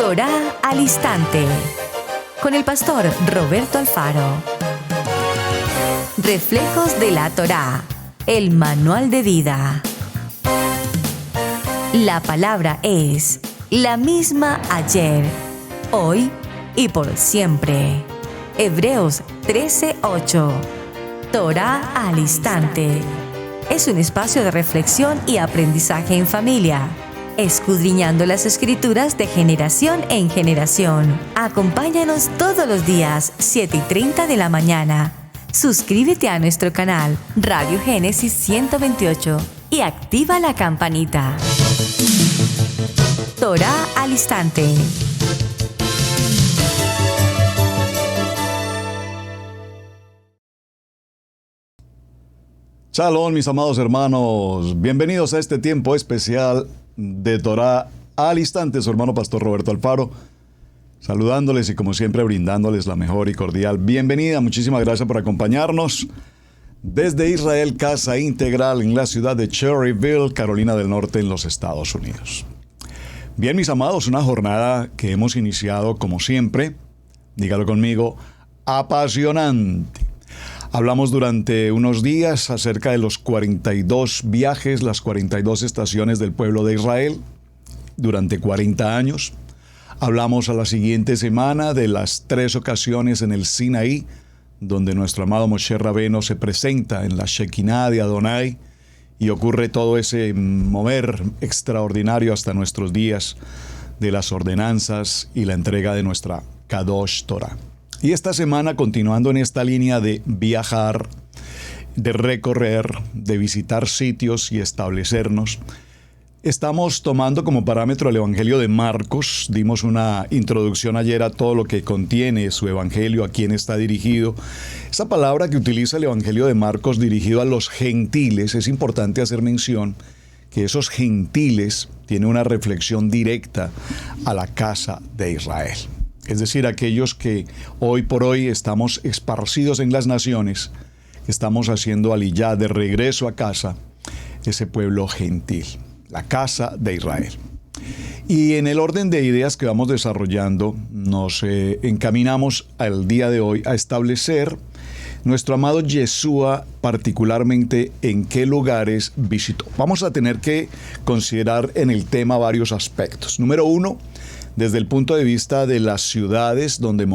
Torá al Instante, con el pastor Roberto Alfaro. Reflejos de la Torá, el manual de vida. La palabra es la misma ayer, hoy y por siempre. Hebreos 13:8. Torá al Instante. Es un espacio de reflexión y aprendizaje en familia, escudriñando las Escrituras de generación en generación. Acompáñanos todos los días, 7:30 de la mañana. Suscríbete a nuestro canal Radio Génesis 128 y activa la campanita. Torá al Instante. Shalom, mis amados hermanos. Bienvenidos a este tiempo especial de Torá al Instante. Su hermano pastor Roberto Alfaro, saludándoles y como siempre brindándoles la mejor y cordial bienvenida. Muchísimas gracias por acompañarnos desde Israel, Casa Integral en la ciudad de Cherryville, Carolina del Norte, en los Estados Unidos. Bien, mis amados, una jornada que hemos iniciado como siempre, dígalo conmigo, apasionante. Hablamos durante unos días acerca de los 42 viajes, las 42 estaciones del pueblo de Israel durante 40 años. Hablamos a la siguiente semana de las 3 ocasiones en el Sinaí, donde nuestro amado Moshe Rabbeinu se presenta en la Shekinah de Adonai y ocurre todo ese mover extraordinario hasta nuestros días de las ordenanzas y la entrega de nuestra Kadosh Torah. Y esta semana, continuando en esta línea de viajar, de recorrer, de visitar sitios y establecernos, estamos tomando como parámetro el Evangelio de Marcos. Dimos una introducción ayer a todo lo que contiene su Evangelio, a quién está dirigido. Esa palabra que utiliza el Evangelio de Marcos dirigido a los gentiles, es importante hacer mención que esos gentiles tienen una reflexión directa a la casa de Israel. Es decir, aquellos que hoy por hoy estamos esparcidos en las naciones, estamos haciendo aliyá de regreso a casa, ese pueblo gentil, la casa de Israel. Y en el orden de ideas que vamos desarrollando, nos encaminamos al día de hoy a establecer nuestro amado Yeshua, particularmente en qué lugares visitó. Vamos a tener que considerar en el tema varios aspectos. Número uno, desde el punto de vista de las ciudades donde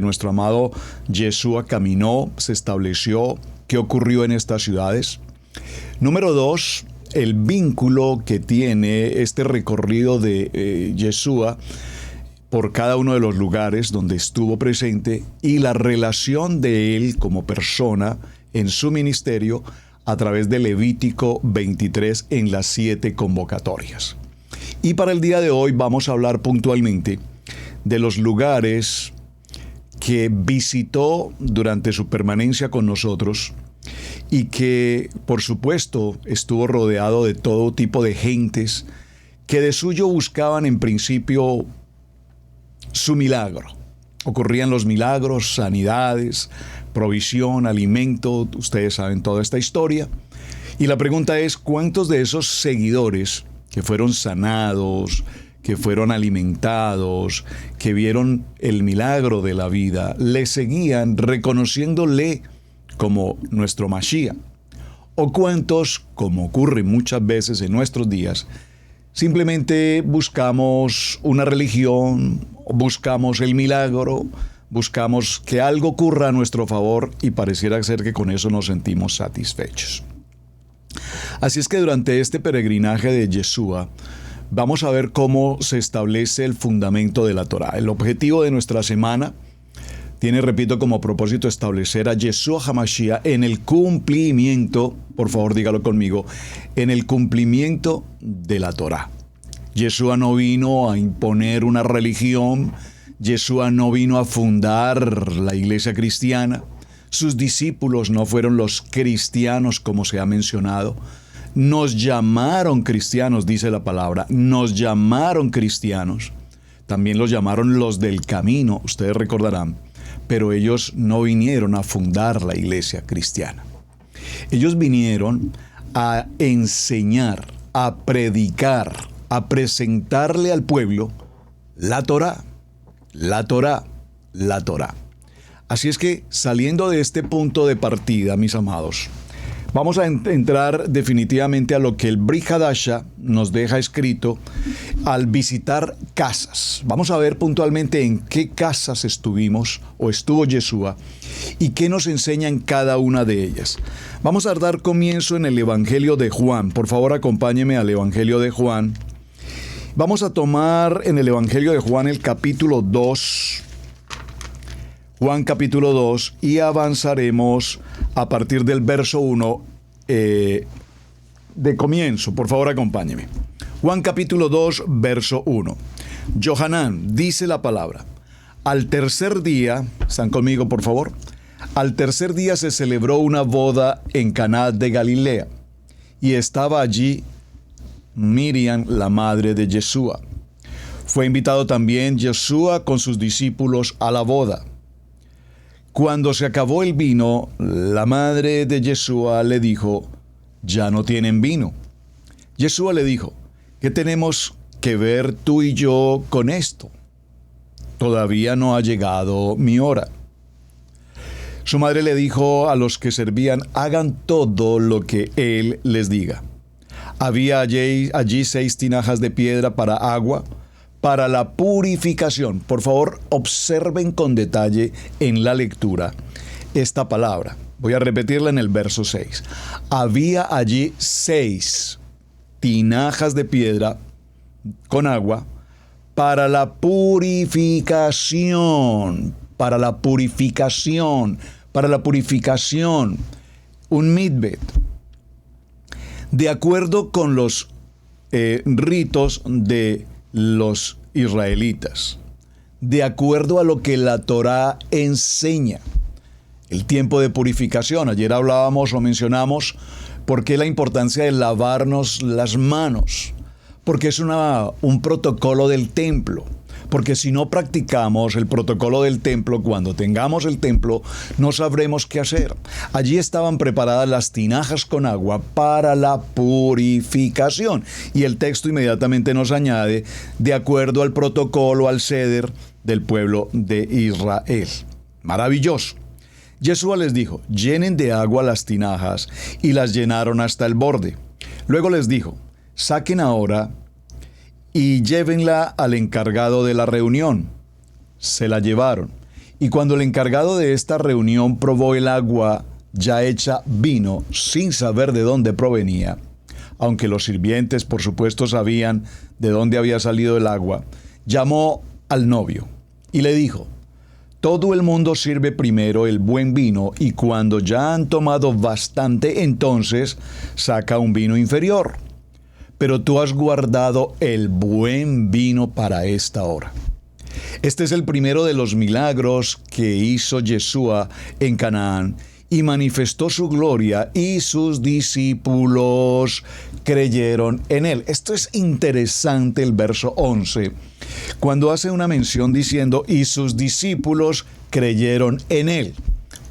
nuestro amado Yeshua caminó, se estableció, qué ocurrió en estas ciudades. Número 2, el vínculo que tiene este recorrido de Yeshua por cada uno de los lugares donde estuvo presente y la relación de él como persona en su ministerio a través de Levítico 23 en las 7 convocatorias. Y para el día de hoy vamos a hablar puntualmente de los lugares que visitó durante su permanencia con nosotros y que, por supuesto, estuvo rodeado de todo tipo de gentes que de suyo buscaban en principio su milagro. Ocurrían los milagros, sanidades, provisión, alimento, ustedes saben toda esta historia. Y la pregunta es, ¿cuántos de esos seguidores que fueron sanados, que fueron alimentados, que vieron el milagro de la vida, le seguían reconociéndole como nuestro Mashiach? ¿O cuántos, como ocurre muchas veces en nuestros días, simplemente buscamos una religión, buscamos el milagro, buscamos que algo ocurra a nuestro favor y pareciera ser que con eso nos sentimos satisfechos? Así es que durante este peregrinaje de Yeshua vamos a ver cómo se establece el fundamento de la Torá. El objetivo de nuestra semana tiene, repito, como propósito establecer a Yeshua HaMashiach en el cumplimiento, por favor dígalo conmigo, en el cumplimiento de la Torá. Yeshua no vino a imponer una religión, Yeshua no vino a fundar la iglesia cristiana. Sus discípulos no fueron los cristianos como se ha mencionado. Nos llamaron cristianos, dice la palabra. Nos llamaron cristianos. También los llamaron los del camino, ustedes recordarán. Pero ellos no vinieron a fundar la iglesia cristiana. Ellos vinieron a enseñar, a predicar, a presentarle al pueblo la Torá, la Torá, la Torá. Así es que, saliendo de este punto de partida, mis amados, vamos a entrar definitivamente a lo que el Brit Hadasha nos deja escrito al visitar casas. Vamos a ver puntualmente en qué casas estuvimos o estuvo Yeshua y qué nos enseña en cada una de ellas. Vamos a dar comienzo en el Evangelio de Juan. Por favor, acompáñeme al Evangelio de Juan. Vamos a tomar en el Evangelio de Juan el capítulo 2. Juan capítulo 2 y avanzaremos a partir del verso 1 de comienzo. Por favor, acompáñeme. Juan capítulo 2, verso 1. Yohanan, dice la palabra. Al tercer día, ¿están conmigo, por favor? Al tercer día se celebró una boda en Caná de Galilea y estaba allí Miriam, la madre de Yeshua. Fue invitado también Yeshua con sus discípulos a la boda. Cuando se acabó el vino, la madre de Yeshua le dijo, ya no tienen vino. Yeshua le dijo, ¿qué tenemos que ver tú y yo con esto? Todavía no ha llegado mi hora. Su madre le dijo a los que servían, hagan todo lo que él les diga. Había allí 6 tinajas de piedra para agua, para la purificación. Por favor, observen con detalle en la lectura esta palabra. Voy a repetirla en el verso 6. Había allí 6 tinajas de piedra con agua para la purificación. Para la purificación. Para la purificación. Un mikvet. De acuerdo con los ritos de los israelitas, de acuerdo a lo que la Torá enseña. El tiempo de purificación, ayer hablábamos o mencionamos por qué la importancia de lavarnos las manos, porque es un protocolo del templo. Porque si no practicamos el protocolo del templo, cuando tengamos el templo, no sabremos qué hacer. Allí estaban preparadas las tinajas con agua para la purificación. Y el texto inmediatamente nos añade, de acuerdo al protocolo, al ceder del pueblo de Israel. Maravilloso. Yeshua les dijo, llenen de agua las tinajas, y las llenaron hasta el borde. Luego les dijo, saquen ahora y llévenla al encargado de la reunión. Se la llevaron. Y cuando el encargado de esta reunión probó el agua ya hecha vino, sin saber de dónde provenía, aunque los sirvientes, por supuesto, sabían de dónde había salido el agua, llamó al novio y le dijo, todo el mundo sirve primero el buen vino y cuando ya han tomado bastante, entonces saca un vino inferior. Pero tú has guardado el buen vino para esta hora. Este es el primero de los milagros que hizo Yeshua en Canaán y manifestó su gloria y sus discípulos creyeron en él. Esto es interesante, el verso 11, cuando hace una mención diciendo y sus discípulos creyeron en él.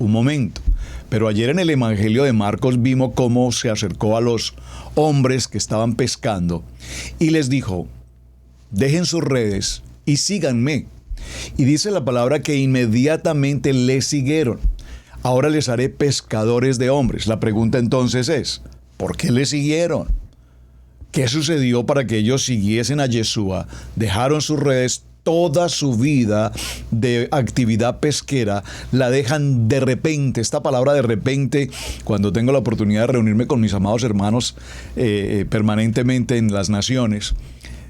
Un momento. Pero ayer en el Evangelio de Marcos vimos cómo se acercó a los hombres que estaban pescando y les dijo, dejen sus redes y síganme. Y dice la palabra que inmediatamente le siguieron. Ahora les haré pescadores de hombres. La pregunta entonces es, ¿por qué le siguieron? ¿Qué sucedió para que ellos siguiesen a Yeshua? Dejaron sus redes. Toda su vida de actividad pesquera la dejan de repente. Esta palabra de repente, cuando tengo la oportunidad de reunirme con mis amados hermanos permanentemente en las naciones,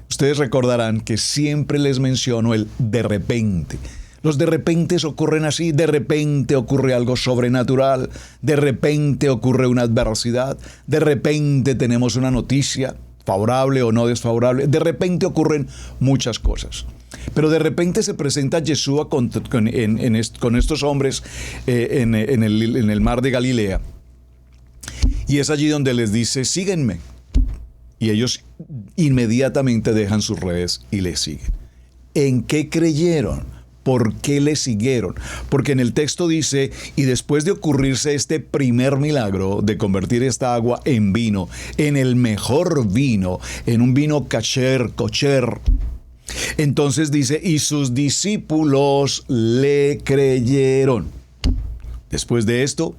ustedes recordarán que siempre les menciono el de repente. Los de repentes ocurren así, de repente ocurre algo sobrenatural, de repente ocurre una adversidad, de repente tenemos una noticia, favorable o no desfavorable, de repente ocurren muchas cosas. Pero de repente se presenta Yeshua con estos hombres en el mar de Galilea. Y es allí donde les dice, síguenme. Y ellos inmediatamente dejan sus redes y le siguen. ¿En qué creyeron? ¿Por qué le siguieron? Porque en el texto dice, y después de ocurrirse este primer milagro de convertir esta agua en vino, en el mejor vino, en un vino kosher, Entonces dice, y sus discípulos le creyeron. Después de esto,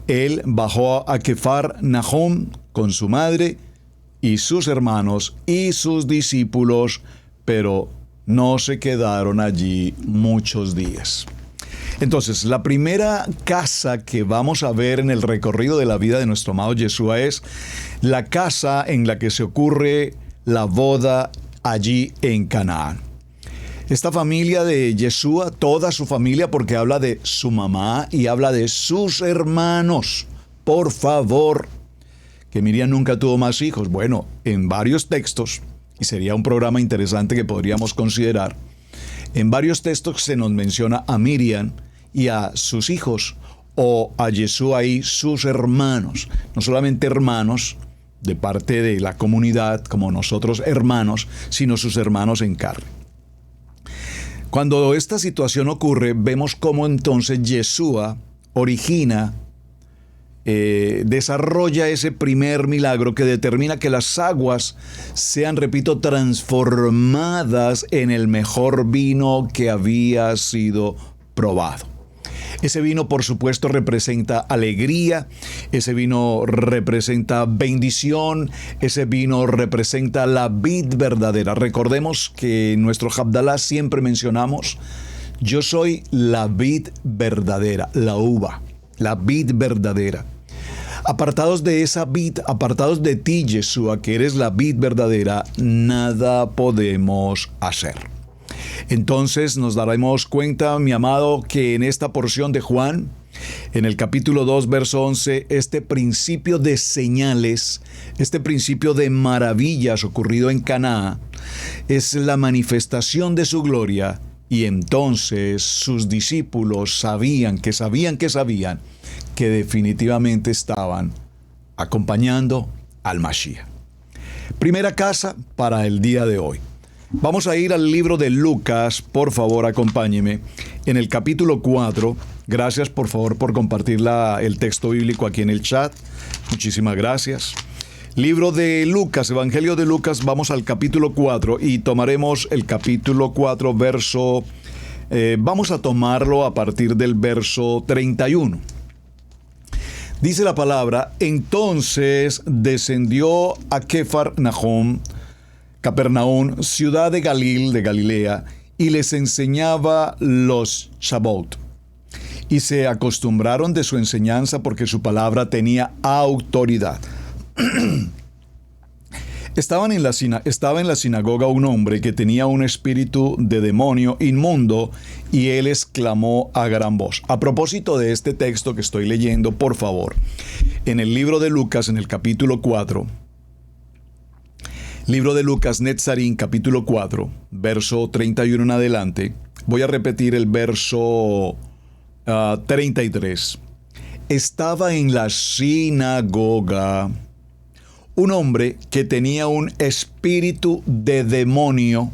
él bajó a Kefar Nahum con su madre y sus hermanos y sus discípulos, pero no se quedaron allí muchos días. Entonces, la primera casa que vamos a ver en el recorrido de la vida de nuestro amado Yeshua es la casa en la que se ocurre la boda allí en Canaán. Esta familia de Yeshua, toda su familia, porque habla de su mamá y habla de sus hermanos. Por favor, que Miriam nunca tuvo más hijos. Bueno, en varios textos, y sería un programa interesante que podríamos considerar, en varios textos se nos menciona a Miriam y a sus hijos, o a Yeshua y sus hermanos. No solamente hermanos de parte de la comunidad, como nosotros hermanos, sino sus hermanos en carne. Cuando esta situación ocurre, vemos cómo entonces Yeshua origina, desarrolla ese primer milagro que determina que las aguas sean, repito, transformadas en el mejor vino que había sido probado. Ese vino, por supuesto, representa alegría, ese vino representa bendición, ese vino representa la vid verdadera. Recordemos que en nuestro Havdalah siempre mencionamos, yo soy la vid verdadera, la uva, la vid verdadera. Apartados de esa vid, apartados de ti, Yeshua, que eres la vid verdadera, nada podemos hacer. Entonces nos daremos cuenta, mi amado, que en esta porción de Juan, en el capítulo 2, verso 11, este principio de señales, este principio de maravillas ocurrido en Caná, es la manifestación de su gloria, y entonces sus discípulos sabían que definitivamente estaban acompañando al Mashiach. Primera casa para el día de hoy. Vamos a ir al libro de Lucas, por favor, acompáñeme, en el capítulo 4. Gracias, por favor, por compartir el texto bíblico aquí en el chat. Muchísimas gracias. Libro de Lucas, Evangelio de Lucas, vamos al capítulo 4 y tomaremos el capítulo 4, vamos a tomarlo a partir del verso 31. Dice la palabra, entonces descendió a Capernaum, ciudad de Galilea, y les enseñaba los Shabbat. Y se acostumbraron de su enseñanza porque su palabra tenía autoridad. Estaba en la sinagoga un hombre que tenía un espíritu de demonio inmundo, y él exclamó a gran voz. A propósito de este texto que estoy leyendo, por favor, en el libro de Lucas, en el capítulo 4, libro de Lucas Netzarín, capítulo 4, verso 31 en adelante, voy a repetir el verso 33. Estaba en la sinagoga un hombre que tenía un espíritu de demonio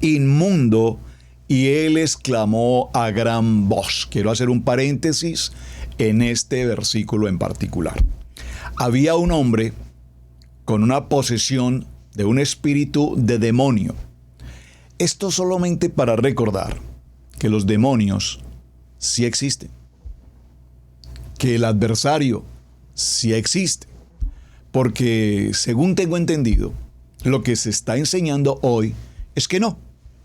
inmundo, y él exclamó a gran voz. Quiero hacer un paréntesis en este versículo en particular. Había un hombre con una posesión de un espíritu de demonio. Esto solamente para recordar que los demonios sí existen, que el adversario sí existe, porque según tengo entendido, lo que se está enseñando hoy es que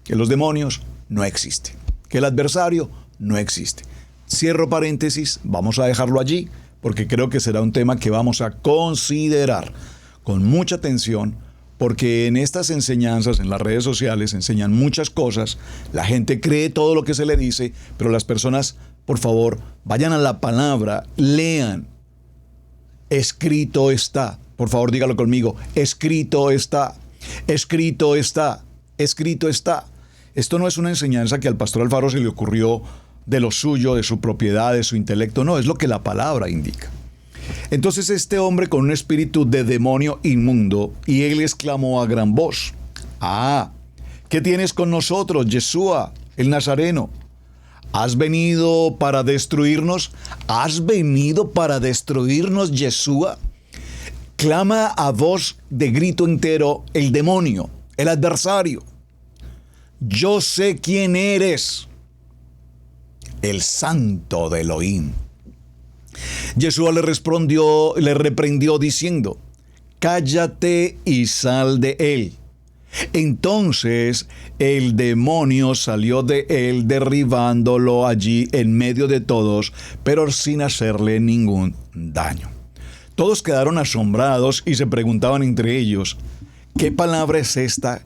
los demonios no existen, que el adversario no existe. Cierro paréntesis, vamos a dejarlo allí, porque creo que será un tema que vamos a considerar con mucha atención, porque en estas enseñanzas, en las redes sociales, enseñan muchas cosas, la gente cree todo lo que se le dice, pero las personas, por favor, vayan a la palabra, lean. Escrito está. Por favor, dígalo conmigo. Escrito está. Escrito está. Escrito está. Esto no es una enseñanza que al pastor Alfaro se le ocurrió de lo suyo, de su propiedad, de su intelecto. No, es lo que la palabra indica. Entonces este hombre con un espíritu de demonio inmundo, y él exclamó a gran voz: ¿qué tienes con nosotros, Yeshua, el Nazareno? ¿Has venido para destruirnos? ¿Has venido para destruirnos, Yeshua? Clama a voz de grito entero el demonio, el adversario. yo sé quién eres, el santo de Elohim. Yeshua le reprendió diciendo, cállate y sal de él. Entonces el demonio salió de él, derribándolo allí en medio de todos, pero sin hacerle ningún daño. Todos quedaron asombrados y se preguntaban entre ellos, ¿qué palabra es esta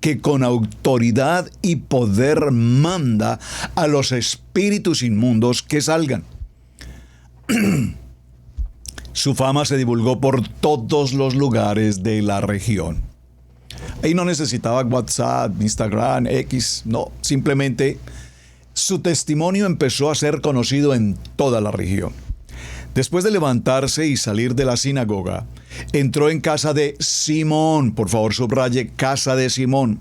que con autoridad y poder manda a los espíritus inmundos que salgan? Su fama se divulgó por todos los lugares de la región. Ahí no necesitaba WhatsApp, Instagram, X, no, simplemente su testimonio empezó a ser conocido en toda la región. Después de levantarse y salir de la sinagoga, entró en casa de Simón, por favor subraye, casa de Simón.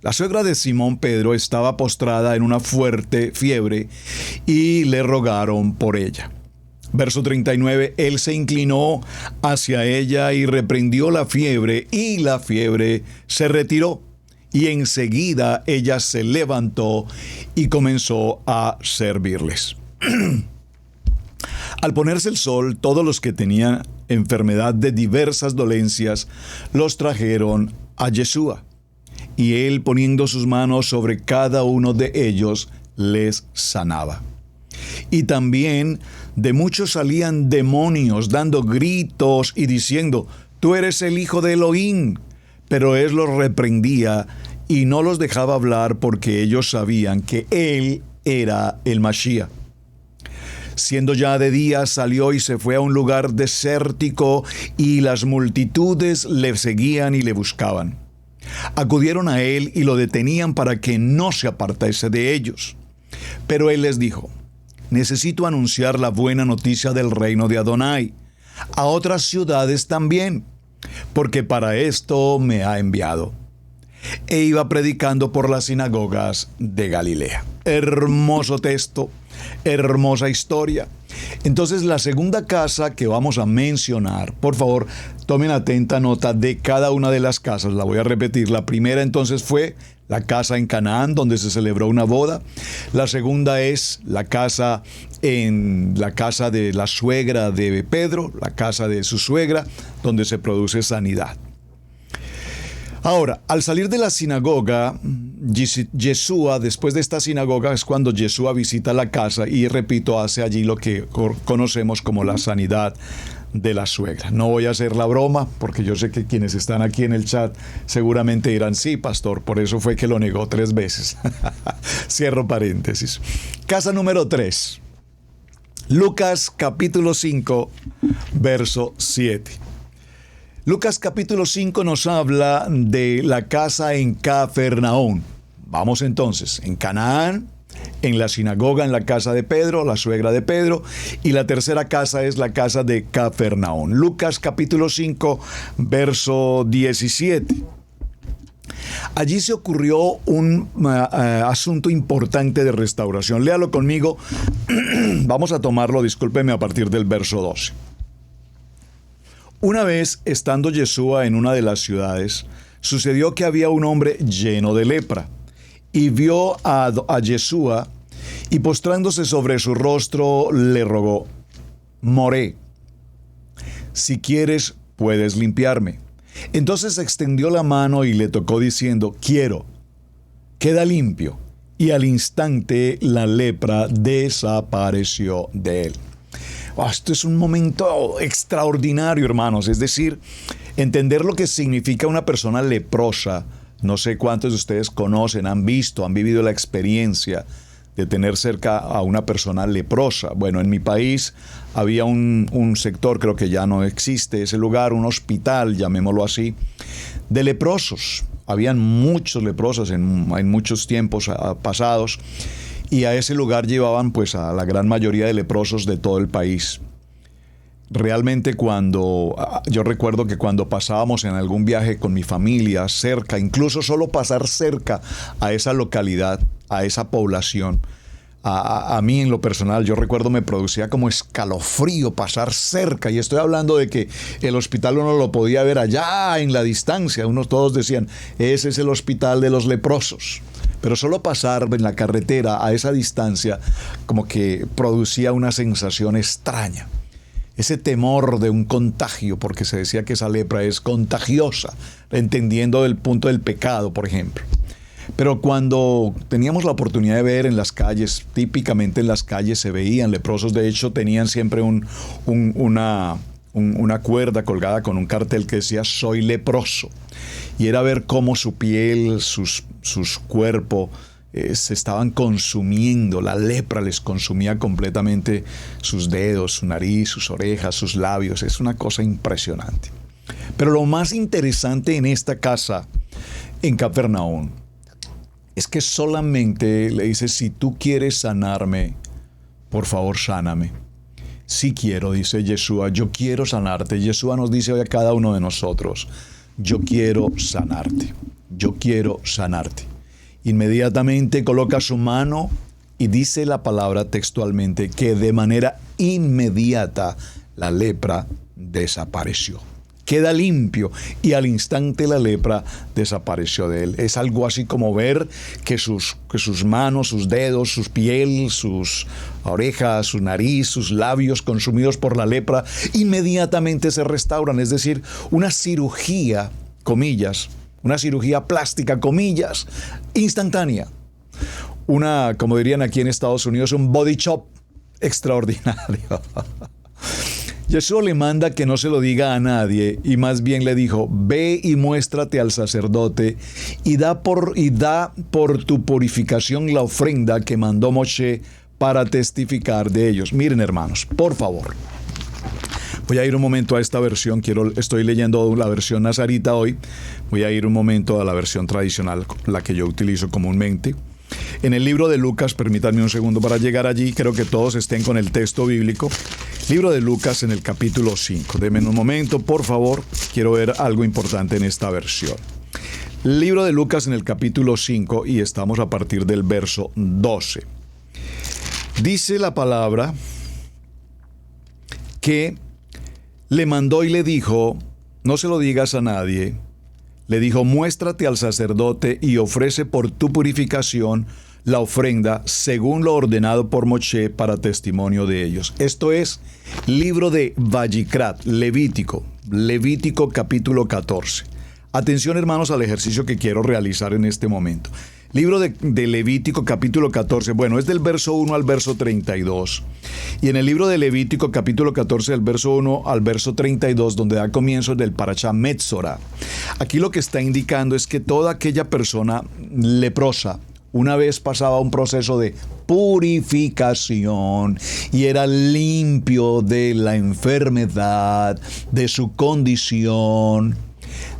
La suegra de Simón Pedro estaba postrada en una fuerte fiebre y le rogaron por ella. Verso 39, él se inclinó hacia ella y reprendió la fiebre, y la fiebre se retiró. Y enseguida ella se levantó y comenzó a servirles. Al ponerse el sol, todos los que tenían enfermedad de diversas dolencias los trajeron a Yeshua. Y él, poniendo sus manos sobre cada uno de ellos, les sanaba. Y también de muchos salían demonios, dando gritos y diciendo, tú eres el Hijo de Elohim. Pero él los reprendía y no los dejaba hablar porque ellos sabían que él era el Mashiach. Siendo ya de día, salió y se fue a un lugar desértico, y las multitudes le seguían y le buscaban. Acudieron a él y lo detenían para que no se apartase de ellos. Pero él les dijo, necesito anunciar la buena noticia del reino de Adonai a otras ciudades también, porque para esto me ha enviado. E iba predicando por las sinagogas de Galilea. Hermoso texto, hermosa historia. Entonces, la segunda casa que vamos a mencionar, por favor, tomen atenta nota de cada una de las casas. La voy a repetir. La primera entonces fue la casa en Canaán, donde se celebró una boda. La segunda es la casa de la suegra de Pedro, la casa de su suegra, donde se produce sanidad. Ahora, al salir de la sinagoga, Yeshua, después de esta sinagoga, es cuando Yeshua visita la casa y, repito, hace allí lo que conocemos como la sanidad de la suegra. No voy a hacer la broma, porque yo sé que quienes están aquí en el chat seguramente dirán, sí, pastor, por eso fue que lo negó 3 veces. Cierro paréntesis. Casa número 3. Lucas capítulo 5, verso 7. Lucas capítulo 5 nos habla de la casa en Cafarnaún. Vamos entonces, en Canaán, en la sinagoga, en la casa de Pedro, la suegra de Pedro, y la tercera casa es la casa de Cafarnaún. Lucas capítulo 5, verso 17. Allí se ocurrió un asunto importante de restauración. Léalo conmigo. Vamos a tomarlo, discúlpeme, a partir del verso 12. Una vez, estando Yeshua en una de las ciudades, sucedió que había un hombre lleno de lepra, y vio a Yeshua, y postrándose sobre su rostro, le rogó, Moré, si quieres, puedes limpiarme. Entonces extendió la mano y le tocó diciendo, quiero, queda limpio. Y al instante la lepra desapareció de él. Esto es un momento extraordinario, hermanos. Es decir, entender lo que significa una persona leprosa. No sé cuántos de ustedes conocen, han visto, han vivido la experiencia de tener cerca a una persona leprosa. Bueno, en mi país había un sector, creo que ya no existe ese lugar, un hospital, llamémoslo así, de leprosos. Habían muchos leprosos en muchos tiempos pasados. Y a ese lugar llevaban pues a la gran mayoría de leprosos de todo el país. Realmente yo recuerdo que cuando pasábamos en algún viaje con mi familia cerca, incluso solo pasar cerca a esa localidad, a esa población, a mí en lo personal, yo recuerdo me producía como escalofrío pasar cerca, y estoy hablando de que el hospital uno lo podía ver allá en la distancia, todos decían, ese es el hospital de los leprosos. pero solo pasar en la carretera a esa distancia como que producía una sensación extraña. Ese temor de un contagio, porque se decía que esa lepra es contagiosa, entendiendo el punto del pecado, por ejemplo. Pero cuando teníamos la oportunidad de ver en las calles, típicamente en las calles se veían leprosos, de hecho tenían siempre una cuerda colgada con un cartel que decía "soy leproso", y era ver cómo su piel, sus cuerpos se estaban consumiendo, la lepra les consumía completamente sus dedos, su nariz, sus orejas, sus labios. Es una cosa impresionante. Pero lo más interesante en esta casa en Capernaum es que solamente le dice: si tú quieres sanarme, por favor sáname. Sí quiero, dice Yeshua, yo quiero sanarte. Yeshua nos dice hoy a cada uno de nosotros: yo quiero sanarte, yo quiero sanarte. Inmediatamente coloca su mano y dice la palabra textualmente que de manera inmediata la lepra desapareció. Queda limpio y al instante la lepra desapareció de él. Es algo así como ver que sus manos, sus dedos, sus piel, sus orejas, su nariz, sus labios consumidos por la lepra inmediatamente se restauran. Es decir, una cirugía, comillas, una cirugía plástica, comillas, instantánea. Como dirían aquí en Estados Unidos, un body shop extraordinario. Yeshua le manda que no se lo diga a nadie y más bien le dijo: ve y muéstrate al sacerdote y da por tu purificación la ofrenda que mandó Moshe para testificar de ellos. Miren, hermanos, por favor. Voy a ir un momento a esta versión, estoy leyendo la versión nazarita hoy, voy a ir un momento a la versión tradicional, la que yo utilizo comúnmente. En el libro de Lucas, permítanme un segundo para llegar allí, creo que todos estén con el texto bíblico. Libro de Lucas en el capítulo 5. Denme un momento, por favor, quiero ver algo importante en esta versión. Libro de Lucas en el capítulo 5 y estamos a partir del verso 12. Dice la palabra que le mandó y le dijo: no se lo digas a nadie. Le dijo: muéstrate al sacerdote y ofrece por tu purificación la ofrenda según lo ordenado por Moshe para testimonio de ellos. Esto es libro de Vayikrat, Levítico capítulo 14. Atención, hermanos, al ejercicio que quiero realizar en este momento. Libro de Levítico capítulo 14, bueno, es del verso 1 al verso 32. Y en el libro de Levítico capítulo 14, del verso 1 al verso 32, donde da comienzo del Parashá Metzora. Aquí lo que está indicando es que toda aquella persona leprosa, una vez pasaba un proceso de purificación y era limpio de la enfermedad, de su condición,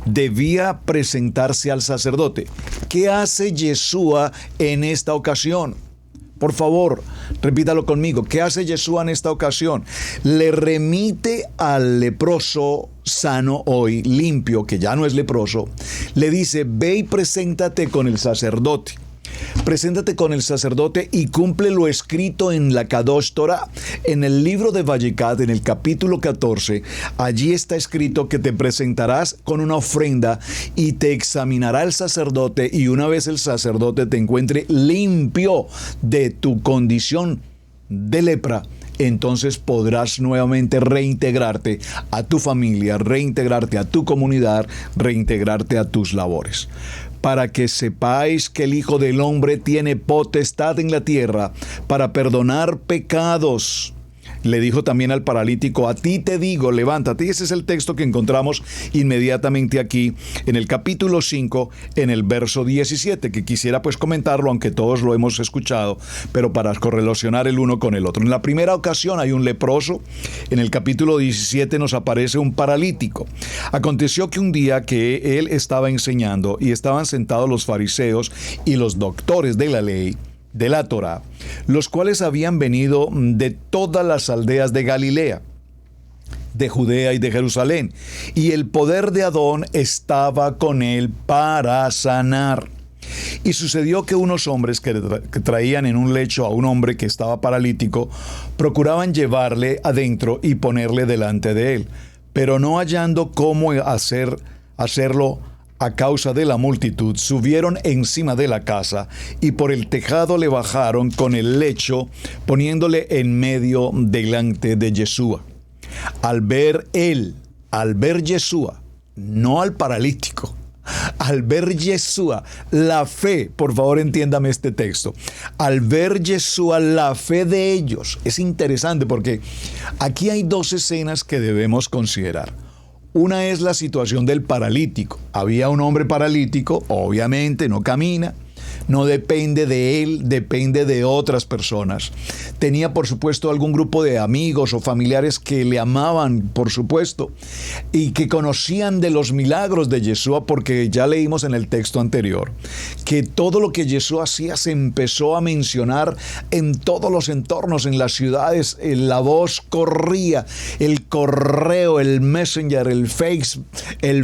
debía presentarse al sacerdote. ¿Qué hace Yeshua en esta ocasión? Por favor, repítalo conmigo. ¿Qué hace Yeshua en esta ocasión? Le remite al leproso sano hoy, limpio, que ya no es leproso, le dice: ve y preséntate con el sacerdote. Preséntate con el sacerdote y cumple lo escrito en la Kadosh Torah. En el libro de Vayikrat, en el capítulo 14, allí está escrito que te presentarás con una ofrenda y te examinará el sacerdote, y una vez el sacerdote te encuentre limpio de tu condición de lepra, entonces podrás nuevamente reintegrarte a tu familia, reintegrarte a tu comunidad, reintegrarte a tus labores. Para que sepáis que el Hijo del Hombre tiene potestad en la tierra para perdonar pecados. Le dijo también al paralítico: a ti te digo, levántate. Y ese es el texto que encontramos inmediatamente aquí en el capítulo 5, en el verso 17, que quisiera pues comentarlo, aunque todos lo hemos escuchado, pero para correlacionar el uno con el otro. En la primera ocasión hay un leproso, en el capítulo 17 nos aparece un paralítico. Aconteció que un día que él estaba enseñando y estaban sentados los fariseos y los doctores de la ley, de la Torá, los cuales habían venido de todas las aldeas de Galilea, de Judea y de Jerusalén, y el poder de Adón estaba con él para sanar. Y sucedió que unos hombres que traían en un lecho a un hombre que estaba paralítico, procuraban llevarle adentro y ponerle delante de él, pero no hallando cómo hacerlo, a causa de la multitud, subieron encima de la casa y por el tejado le bajaron con el lecho, poniéndole en medio delante de Yeshua. Al ver Yeshua, no al paralítico, al ver Yeshua, la fe, por favor entiéndame este texto, al ver Yeshua, la fe de ellos, es interesante porque aquí hay dos escenas que debemos considerar. Una es la situación del paralítico. Había un hombre paralítico, obviamente no camina, no depende de él, depende de otras personas. Tenía, por supuesto, algún grupo de amigos o familiares que le amaban, por supuesto, y que conocían de los milagros de Yeshua, porque ya leímos en el texto anterior que todo lo que Yeshua hacía se empezó a mencionar en todos los entornos, en las ciudades. La voz corría, el correo, el Messenger, el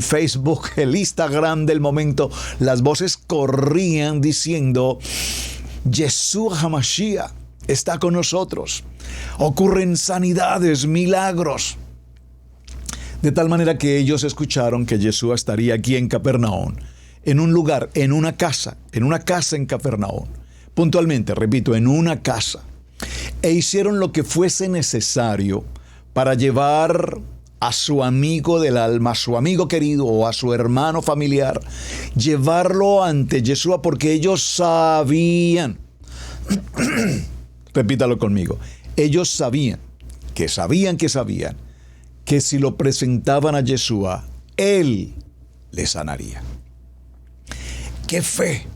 Facebook, el Instagram del momento, las voces corrían diciendo: Yeshua HaMashiach está con nosotros. Ocurren sanidades, milagros. De tal manera que ellos escucharon que Yeshua estaría aquí en Capernaum, en un lugar, en una casa en Capernaum. Puntualmente, repito, en una casa. E hicieron lo que fuese necesario para llevar a su amigo del alma, a su amigo querido o a su hermano familiar, llevarlo ante Yeshua, porque ellos sabían, repítalo conmigo, ellos sabían que si lo presentaban a Yeshua, Él les sanaría. ¡Qué fe!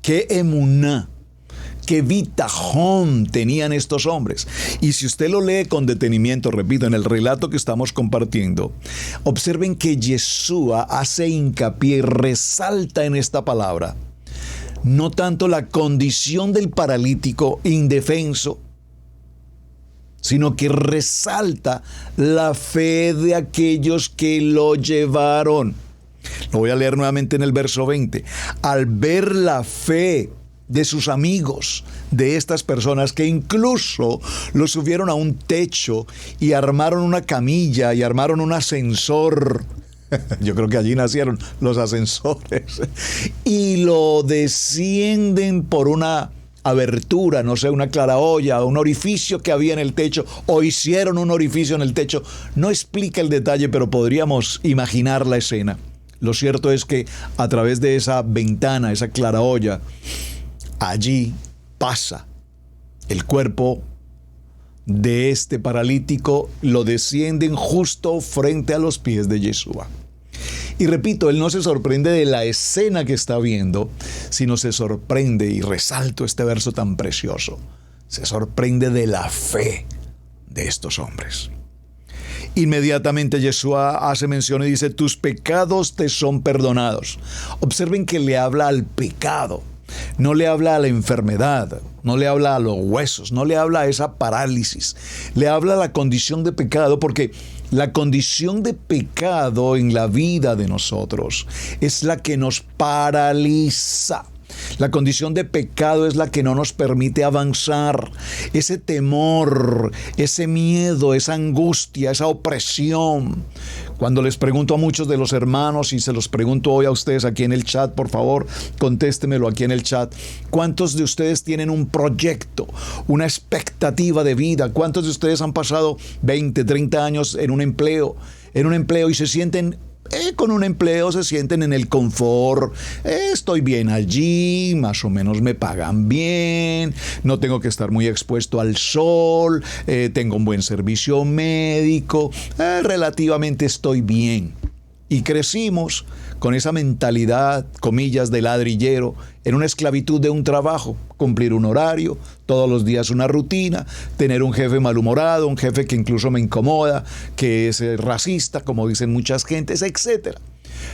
¡Qué emuná! ¡Qué bitajón tenían estos hombres! Y si usted lo lee con detenimiento, repito, en el relato que estamos compartiendo, observen que Yeshua hace hincapié y resalta en esta palabra no tanto la condición del paralítico indefenso, sino que resalta la fe de aquellos que lo llevaron. Lo voy a leer nuevamente en el verso 20. Al ver la fe de sus amigos, de estas personas que incluso lo subieron a un techo y armaron una camilla y armaron un ascensor. Yo creo que allí nacieron los ascensores. Y lo descienden por una abertura, no sé, una claraboya, un orificio que había en el techo, o hicieron un orificio en el techo. No explica el detalle, pero podríamos imaginar la escena. Lo cierto es que a través de esa ventana, esa claraboya, allí pasa el cuerpo de este paralítico, lo descienden justo frente a los pies de Yeshua. Y repito, él no se sorprende de la escena que está viendo, sino se sorprende, y resalto este verso tan precioso, se sorprende de la fe de estos hombres. Inmediatamente Yeshua hace mención y dice: tus pecados te son perdonados. Observen que le habla al pecado. No le habla a la enfermedad, no le habla a los huesos, no le habla a esa parálisis. Le habla a la condición de pecado, porque la condición de pecado en la vida de nosotros es la que nos paraliza. La condición de pecado es la que no nos permite avanzar. Ese temor, ese miedo, esa angustia, esa opresión. Cuando les pregunto a muchos de los hermanos, y se los pregunto hoy a ustedes aquí en el chat, por favor, contéstemelo aquí en el chat. ¿Cuántos de ustedes tienen un proyecto, una expectativa de vida? ¿Cuántos de ustedes han pasado 20, 30 años en un empleo y se sienten con un empleo, se sienten en el confort? Estoy bien allí, más o menos me pagan bien, no tengo que estar muy expuesto al sol, tengo un buen servicio médico, relativamente estoy bien. Y crecimos con esa mentalidad, comillas, de ladrillero, en una esclavitud de un trabajo, cumplir un horario, todos los días una rutina, tener un jefe malhumorado, un jefe que incluso me incomoda, que es racista, como dicen muchas gentes, etc.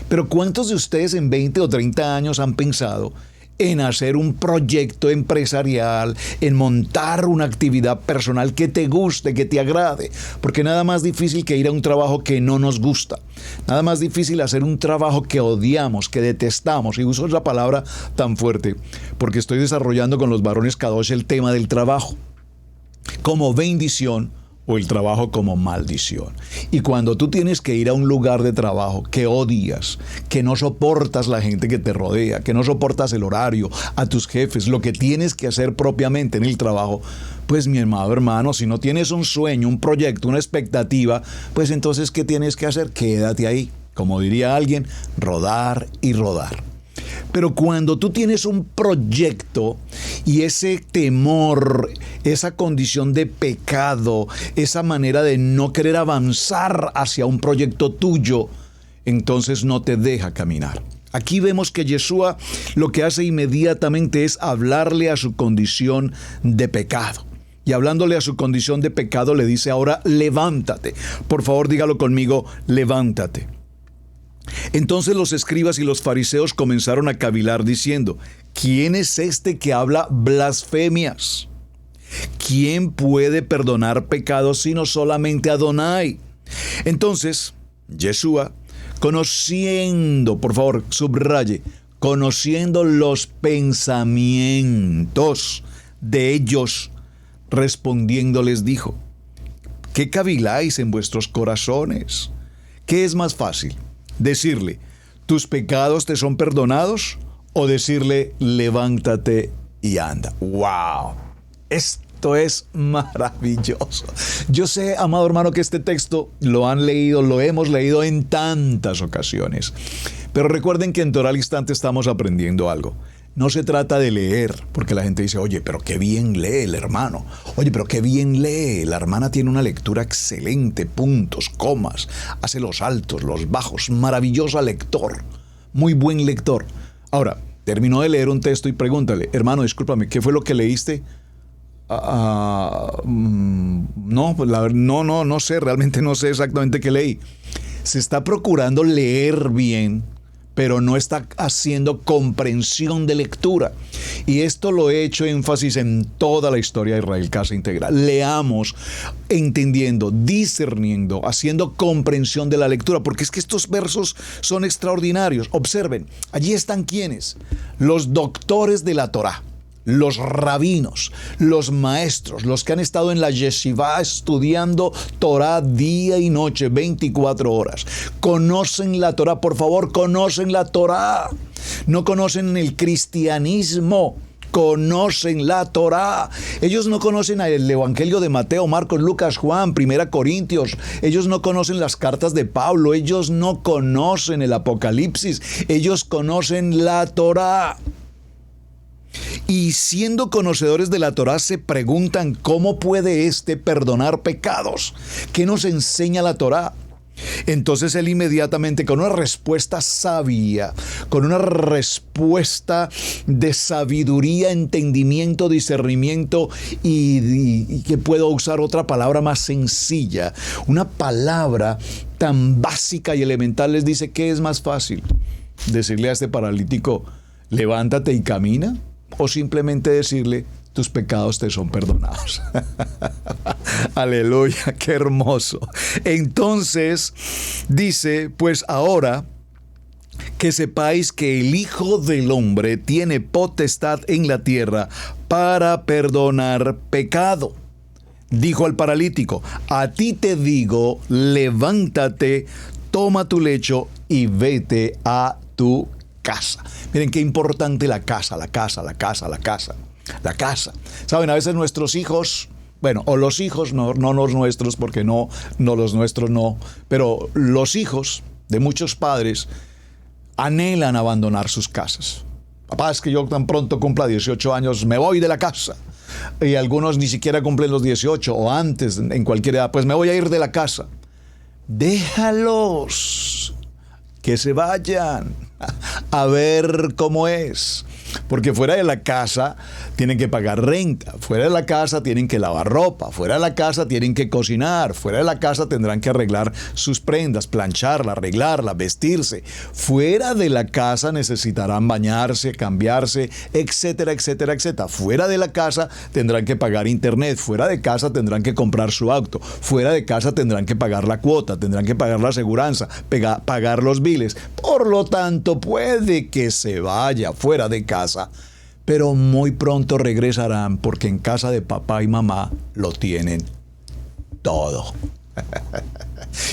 Pero ¿cuántos de ustedes en 20 o 30 años han pensado en hacer un proyecto empresarial, en montar una actividad personal que te guste, que te agrade? Porque nada más difícil que ir a un trabajo que no nos gusta. Nada más difícil hacer un trabajo que odiamos, que detestamos. Y uso esa palabra tan fuerte porque estoy desarrollando con los varones Kadosh el tema del trabajo como bendición o el trabajo como maldición. Y cuando tú tienes que ir a un lugar de trabajo que odias, que no soportas la gente que te rodea, que no soportas el horario, a tus jefes, lo que tienes que hacer propiamente en el trabajo, pues mi amado hermano, si no tienes un sueño, un proyecto, una expectativa, pues entonces ¿qué tienes que hacer? Quédate ahí. Como diría alguien, rodar y rodar. Pero cuando tú tienes un proyecto y ese temor, esa condición de pecado, esa manera de no querer avanzar hacia un proyecto tuyo, entonces no te deja caminar. Aquí vemos que Yeshua lo que hace inmediatamente es hablarle a su condición de pecado. Y hablándole a su condición de pecado le dice ahora, levántate. Por favor, dígalo conmigo, levántate. Entonces los escribas y los fariseos comenzaron a cavilar diciendo, ¿quién es este que habla blasfemias? ¿Quién puede perdonar pecados sino solamente Adonai? Entonces, Yeshua, conociendo, por favor, subraye, conociendo los pensamientos de ellos, respondiendo les dijo, ¿qué caviláis en vuestros corazones? ¿Qué es más fácil? Decirle, ¿tus pecados te son perdonados? O decirle, levántate y anda. ¡Wow! Esto es maravilloso. Yo sé, amado hermano, que este texto lo han leído, lo hemos leído en tantas ocasiones. Pero recuerden que en Torah al Instante estamos aprendiendo algo. No se trata de leer, porque la gente dice, oye, pero qué bien lee el hermano. Oye, pero qué bien lee. La hermana tiene una lectura excelente, puntos, comas, hace los altos, los bajos, maravillosa lector, muy buen lector. Ahora, terminó de leer un texto y pregúntale, hermano, discúlpame, ¿qué fue lo que leíste? No sé, realmente no sé exactamente qué leí. Se está procurando leer bien, pero no está haciendo comprensión de lectura. Y esto lo he hecho énfasis en toda la historia de Israel Casa Integral. Leamos entendiendo, discerniendo, haciendo comprensión de la lectura, porque es que estos versos son extraordinarios. Observen, allí están ¿quiénes? Los doctores de la Torá. Los rabinos, los maestros, los que han estado en la yeshivá estudiando Torah día y noche, 24 horas. Conocen la Torah, por favor, conocen la Torah. No conocen el cristianismo, conocen la Torah. Ellos no conocen el Evangelio de Mateo, Marcos, Lucas, Juan, 1 Corintios. Ellos no conocen las cartas de Pablo. Ellos no conocen el Apocalipsis. Ellos conocen la Torah. Y siendo conocedores de la Torá se preguntan ¿cómo puede éste perdonar pecados? ¿Qué nos enseña la Torá? Entonces él inmediatamente con una respuesta sabia, con una respuesta de sabiduría, entendimiento, discernimiento y que puedo usar otra palabra más sencilla, una palabra tan básica y elemental les dice ¿qué es más fácil? ¿Decirle a este paralítico levántate y camina? O simplemente decirle, tus pecados te son perdonados. Aleluya, qué hermoso. Entonces, dice, pues ahora que sepáis que el Hijo del Hombre tiene potestad en la tierra para perdonar pecado. Dijo al paralítico, a ti te digo, levántate, toma tu lecho y vete a tu casa. Miren qué importante la casa. Saben, a veces nuestros hijos, bueno, o los hijos, no los nuestros, porque no los nuestros no, pero los hijos de muchos padres anhelan abandonar sus casas. Papá, es que yo tan pronto cumpla 18 años, me voy de la casa. Y algunos ni siquiera cumplen los 18 o antes, en cualquier edad, pues me voy a ir de la casa. Déjalos que se vayan a ver cómo es. Porque fuera de la casa tienen que pagar renta, fuera de la casa tienen que lavar ropa, fuera de la casa tienen que cocinar, fuera de la casa tendrán que arreglar sus prendas, plancharla, arreglarla, vestirse. Fuera de la casa necesitarán bañarse, cambiarse, etcétera, etcétera, etcétera. Fuera de la casa tendrán que pagar internet, fuera de casa tendrán que comprar su auto, fuera de casa tendrán que pagar la cuota, tendrán que pagar la aseguranza, pagar los biles. Por lo tanto, puede que se vaya fuera de casa, pero muy pronto regresarán porque en casa de papá y mamá lo tienen todo.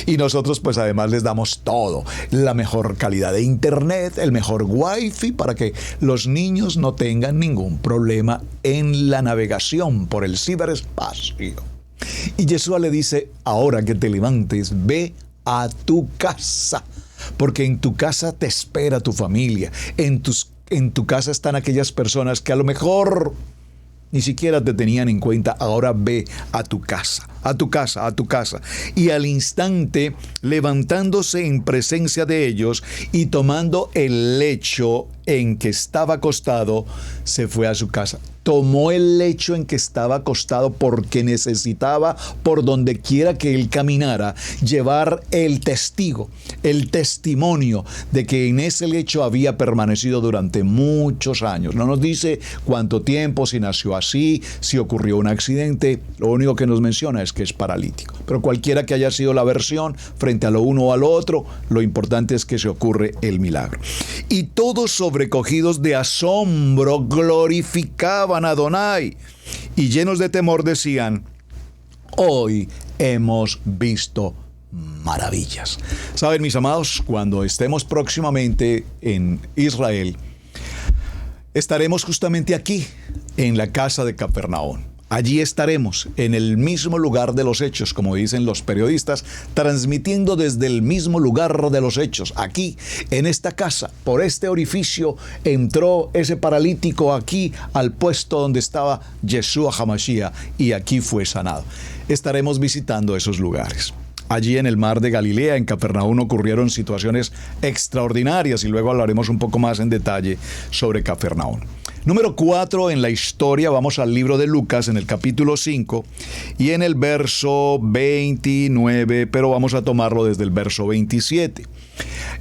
Y nosotros pues además les damos todo, la mejor calidad de internet, el mejor wifi para que los niños no tengan ningún problema en la navegación por el ciberespacio. Y Yeshua le dice, ahora que te levantes, ve a tu casa, porque en tu casa te espera tu familia, en tu casa están aquellas personas que a lo mejor ni siquiera te tenían en cuenta. Ahora ve a tu casa, a tu casa, a tu casa. Y al instante, levantándose en presencia de ellos y tomando el lecho en que estaba acostado, se fue a su casa. Tomó el lecho en que estaba acostado porque necesitaba, por donde quiera que él caminara, llevar el testigo, el testimonio de que en ese lecho había permanecido durante muchos años. No nos dice cuánto tiempo, si nació así, si ocurrió un accidente. Lo único que nos menciona es que es paralítico. Pero cualquiera que haya sido la versión frente a lo uno o a lo otro, lo importante es que se ocurre el milagro. Y todos sobrecogidos de asombro glorificaban a Adonai y llenos de temor decían, hoy hemos visto maravillas. Saben, mis amados, cuando estemos próximamente en Israel, estaremos justamente aquí, en la casa de Capernaum. Allí estaremos, en el mismo lugar de los hechos, como dicen los periodistas, transmitiendo desde el mismo lugar de los hechos. Aquí, en esta casa, por este orificio, entró ese paralítico aquí al puesto donde estaba Yeshua HaMashiach y aquí fue sanado. Estaremos visitando esos lugares. Allí en el mar de Galilea, en Capernaum, ocurrieron situaciones extraordinarias y luego hablaremos un poco más en detalle sobre Capernaum. Número 4 en la historia, vamos al libro de Lucas en el capítulo 5 y en el verso 29, pero vamos a tomarlo desde el verso 27.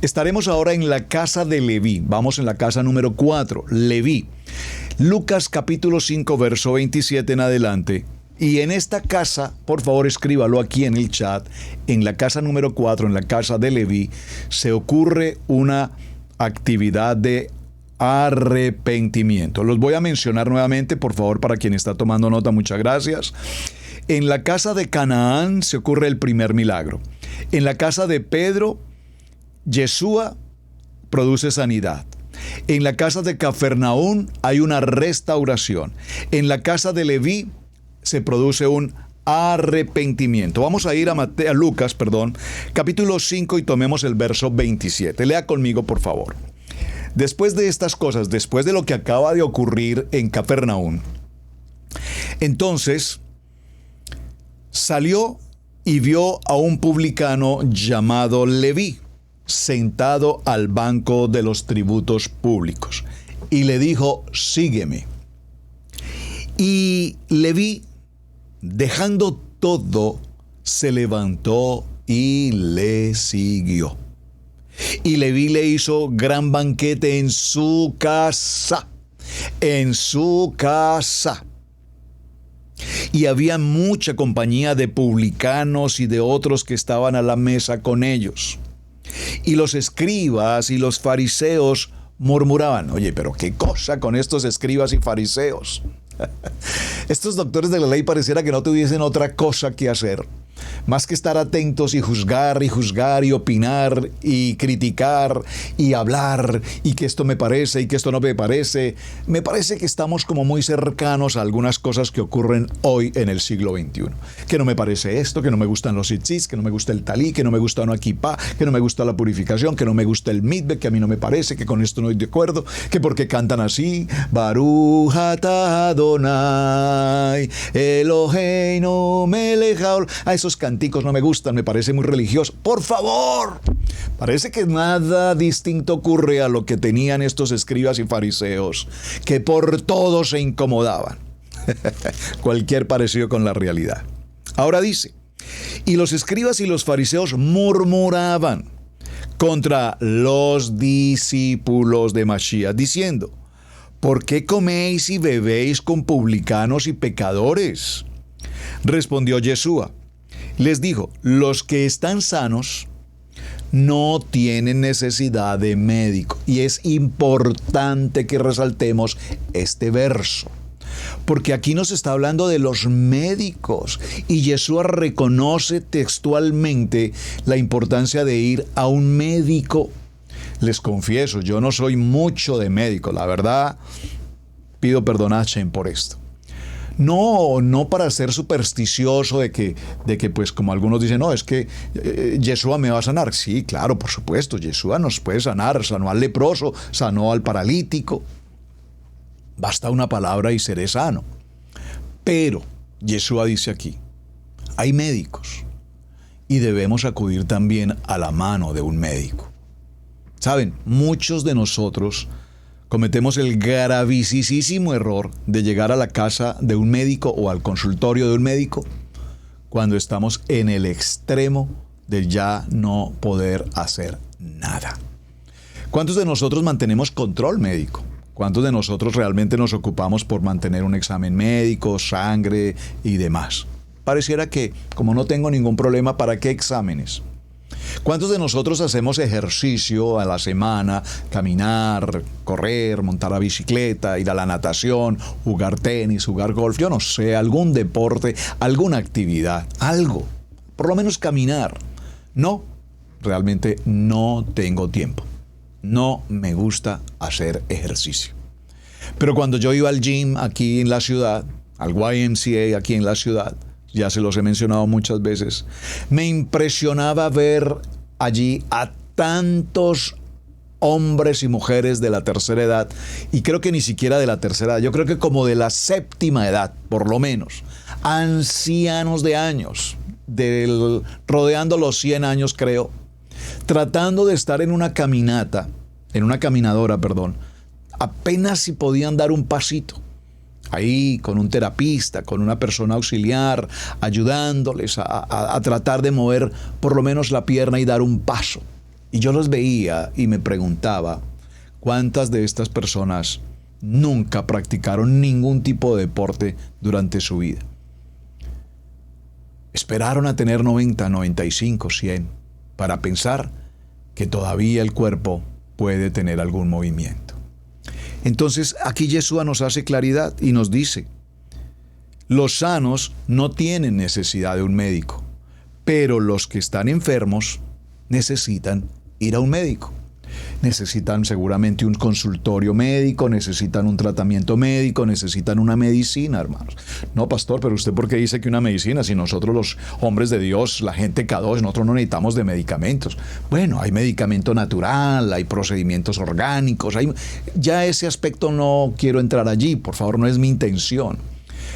Estaremos ahora en la casa de Leví, vamos en la casa número 4, Leví. Lucas capítulo 5, verso 27 en adelante. Y en esta casa, por favor escríbalo aquí en el chat, en la casa número 4, en la casa de Leví, se ocurre una actividad de arrepentimiento. Los voy a mencionar nuevamente, por favor, para quien está tomando nota, muchas gracias. En la casa de Canaán se ocurre el primer milagro. En la casa de Pedro, Yeshua produce sanidad. En la casa de Capernaum hay una restauración. En la casa de Leví se produce un arrepentimiento. Vamos a ir a Lucas, capítulo 5 y tomemos el verso 27. Lea conmigo, por favor. Después de estas cosas, después de lo que acaba de ocurrir en Capernaum, entonces salió y vio a un publicano llamado Leví, sentado al banco de los tributos públicos, y le dijo, sígueme. Y Leví, dejando todo, se levantó y le siguió. Y Leví le hizo gran banquete en su casa, Y había mucha compañía de publicanos y de otros que estaban a la mesa con ellos. Y los escribas y los fariseos murmuraban, oye, pero qué cosa con estos escribas y fariseos. Estos doctores de la ley pareciera que no tuviesen otra cosa que hacer, más que estar atentos y juzgar y opinar y criticar y hablar y que esto me parece y que esto no me parece. Me parece que estamos como muy cercanos a algunas cosas que ocurren hoy en el siglo XXI. Que no me parece esto, que no me gustan los tzitzis, que no me gusta el talí, que no me gusta una kipá, que no me gusta la purificación, que no me gusta el mikveh, que a mí no me parece, que con esto no estoy de acuerdo, que porque cantan así, Baruch atah Adonai Eloheinu melech haolam. A esos canticos no me gustan, me parece muy religioso. Por favor, parece que nada distinto ocurre a lo que tenían estos escribas y fariseos, que por todo se incomodaban. Cualquier parecido con la realidad. Ahora dice, y los escribas y los fariseos murmuraban contra los discípulos de Mashiach, diciendo, ¿por qué coméis y bebéis con publicanos y pecadores? Respondió Yeshua, les dijo, los que están sanos no tienen necesidad de médico. Y es importante que resaltemos este verso, Porque aquí nos está hablando de los médicos y Yeshua reconoce textualmente la importancia de ir a un médico. Les confieso, yo no soy mucho de médico, la verdad, pido perdón a Hashem por esto. No para ser supersticioso de que pues como algunos dicen, no, es que Yeshua me va a sanar. Sí, claro, por supuesto, Yeshua nos puede sanar, sanó al leproso, sanó al paralítico. Basta una palabra y seré sano. Pero Yeshua dice aquí, hay médicos y debemos acudir también a la mano de un médico. Saben, muchos de nosotros cometemos el gravísimo error de llegar a la casa de un médico o al consultorio de un médico cuando estamos en el extremo de ya no poder hacer nada. ¿Cuántos de nosotros mantenemos control médico? ¿Cuántos de nosotros realmente nos ocupamos por mantener un examen médico, sangre y demás? Pareciera que, como no tengo ningún problema, ¿para qué exámenes? ¿Cuántos de nosotros hacemos ejercicio a la semana? Caminar, correr, montar la bicicleta, ir a la natación, jugar tenis, jugar golf, yo no sé, algún deporte, alguna actividad, algo. Por lo menos caminar. No, realmente no tengo tiempo. No me gusta hacer ejercicio. Pero cuando yo iba al gym aquí en la ciudad, al YMCA aquí en la ciudad, ya se los he mencionado muchas veces, me impresionaba ver allí a tantos hombres y mujeres de la tercera edad, y creo que ni siquiera de la tercera edad, yo creo que como de la séptima edad, por lo menos, ancianos de años, rodeando los 100 años creo, tratando de estar en una caminadora, apenas si podían dar un pasito. Ahí con un terapista, con una persona auxiliar, ayudándoles a tratar de mover por lo menos la pierna y dar un paso. Y yo los veía y me preguntaba, ¿cuántas de estas personas nunca practicaron ningún tipo de deporte durante su vida? Esperaron a tener 90, 95, 100 para pensar que todavía el cuerpo puede tener algún movimiento. Entonces aquí Yeshua nos hace claridad y nos dice, los sanos no tienen necesidad de un médico, pero los que están enfermos necesitan ir a un médico. Necesitan seguramente un consultorio médico, necesitan un tratamiento médico, necesitan una medicina, hermanos. No, pastor, pero usted ¿por qué dice que una medicina? Si nosotros los hombres de Dios, la gente K2, nosotros no necesitamos de medicamentos. Bueno, hay medicamento natural, hay procedimientos orgánicos, ya ese aspecto no quiero entrar allí, por favor, no es mi intención.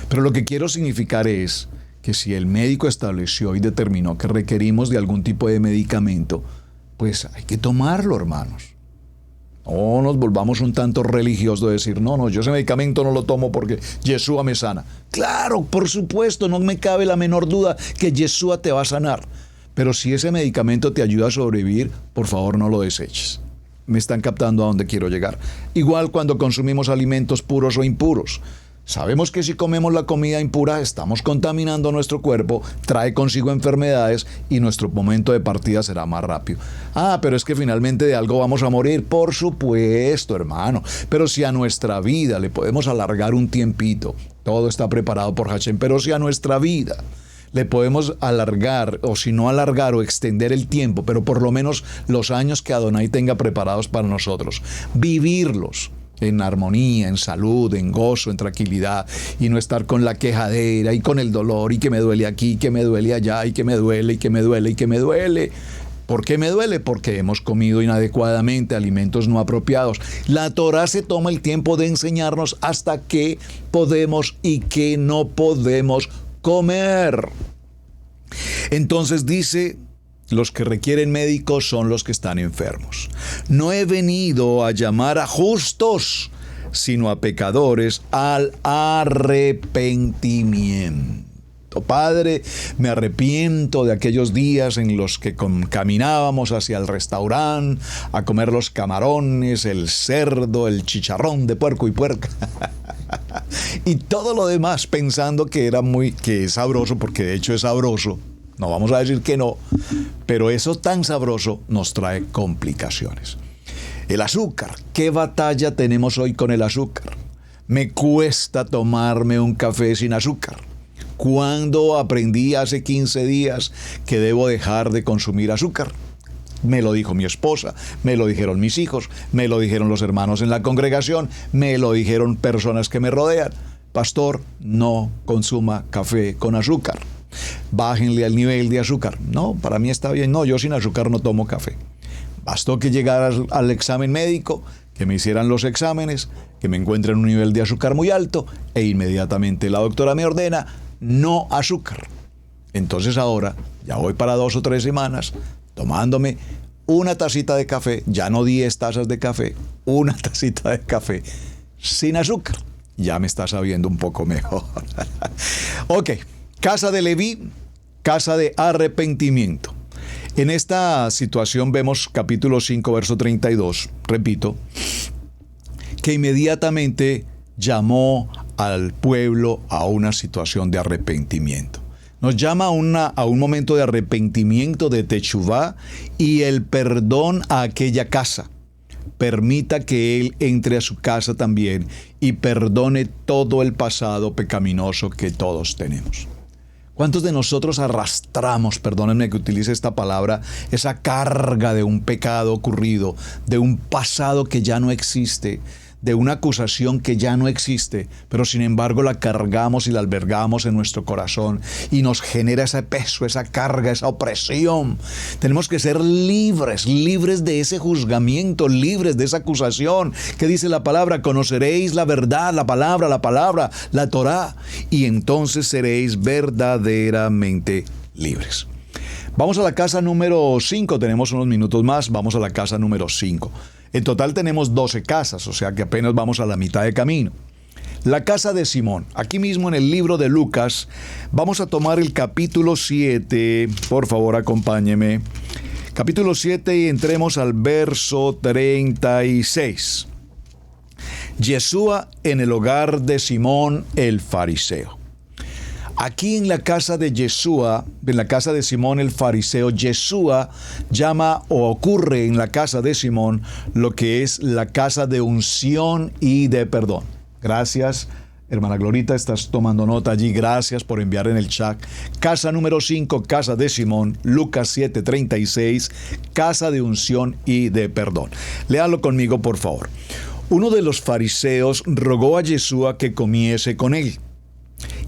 Pero lo que quiero significar es que si el médico estableció y determinó que requerimos de algún tipo de medicamento, pues hay que tomarlo, hermanos. No nos volvamos un tanto religiosos de decir, no, yo ese medicamento no lo tomo porque Yeshua me sana. Claro, por supuesto, no me cabe la menor duda que Yeshua te va a sanar. Pero si ese medicamento te ayuda a sobrevivir, por favor no lo deseches. Me están captando a dónde quiero llegar. Igual cuando consumimos alimentos puros o impuros. Sabemos que si comemos la comida impura estamos contaminando nuestro cuerpo, trae consigo enfermedades y nuestro momento de partida será más rápido. Pero es que finalmente de algo vamos a morir. Por supuesto, hermano. Pero si a nuestra vida le podemos alargar un tiempito, todo está preparado por Hashem, pero si a nuestra vida le podemos alargar, o si no alargar o extender el tiempo, pero por lo menos los años que Adonai tenga preparados para nosotros, vivirlos en armonía, en salud, en gozo, en tranquilidad, y no estar con la quejadera y con el dolor y que me duele aquí, que me duele allá, y que me duele, y que me duele, y que me duele. ¿Por qué me duele? Porque hemos comido inadecuadamente, alimentos no apropiados. La Torá se toma el tiempo de enseñarnos hasta qué podemos y qué no podemos comer. Entonces dice, los que requieren médicos son los que están enfermos. No he venido a llamar a justos, sino a pecadores al arrepentimiento. Padre, me arrepiento de aquellos días en los que caminábamos hacia el restaurante a comer los camarones, el cerdo, el chicharrón de puerco y puerca y todo lo demás pensando que es sabroso, porque de hecho es sabroso. No vamos a decir que no, pero eso tan sabroso nos trae complicaciones. El azúcar, ¿qué batalla tenemos hoy con el azúcar? Me cuesta tomarme un café sin azúcar. ¿Cuándo aprendí hace 15 días que debo dejar de consumir azúcar? Me lo dijo mi esposa, me lo dijeron mis hijos, me lo dijeron los hermanos en la congregación, me lo dijeron personas que me rodean. Pastor, no consuma café con azúcar. Bájenle al nivel de azúcar. No, para mí está bien. No, yo sin azúcar no tomo café. Bastó que llegara al examen médico, que me hicieran los exámenes, que me encuentren un nivel de azúcar muy alto e inmediatamente la doctora me ordena no azúcar. Entonces ahora, ya voy para 2 o 3 semanas tomándome una tacita de café, ya no 10 tazas de café, una tacita de café sin azúcar. Ya me está sabiendo un poco mejor. Ok, casa de Leví, casa de arrepentimiento. En esta situación vemos capítulo 5, verso 32, repito, que inmediatamente llamó al pueblo a una situación de arrepentimiento. Nos llama a un momento de arrepentimiento, de techuvá y el perdón a aquella casa. Permita que Él entre a su casa también y perdone todo el pasado pecaminoso que todos tenemos. ¿Cuántos de nosotros arrastramos, perdónenme que utilice esta palabra, esa carga de un pecado ocurrido, de un pasado que ya no existe, de una acusación que ya no existe, pero sin embargo la cargamos y la albergamos en nuestro corazón y nos genera ese peso, esa carga, esa opresión? Tenemos que ser libres, libres de ese juzgamiento, libres de esa acusación. ¿Qué dice la palabra? Conoceréis la verdad, la palabra, la Torá, y entonces seréis verdaderamente libres. Vamos a la casa número 5, tenemos unos minutos más, vamos a la casa número 5. En total tenemos 12 casas, o sea que apenas vamos a la mitad de camino. La casa de Simón, aquí mismo en el libro de Lucas, vamos a tomar el capítulo 7, por favor acompáñeme. Capítulo 7 y entremos al verso 36. Yeshua en el hogar de Simón el fariseo. Aquí en la casa de Yeshua, en la casa de Simón el fariseo, Yeshua llama o ocurre en la casa de Simón lo que es la casa de unción y de perdón. Gracias, hermana Glorita, estás tomando nota allí. Gracias por enviar en el chat. Casa número 5, casa de Simón, Lucas 7:36, casa de unción y de perdón. Léalo conmigo, por favor. Uno de los fariseos rogó a Yeshua que comiese con él.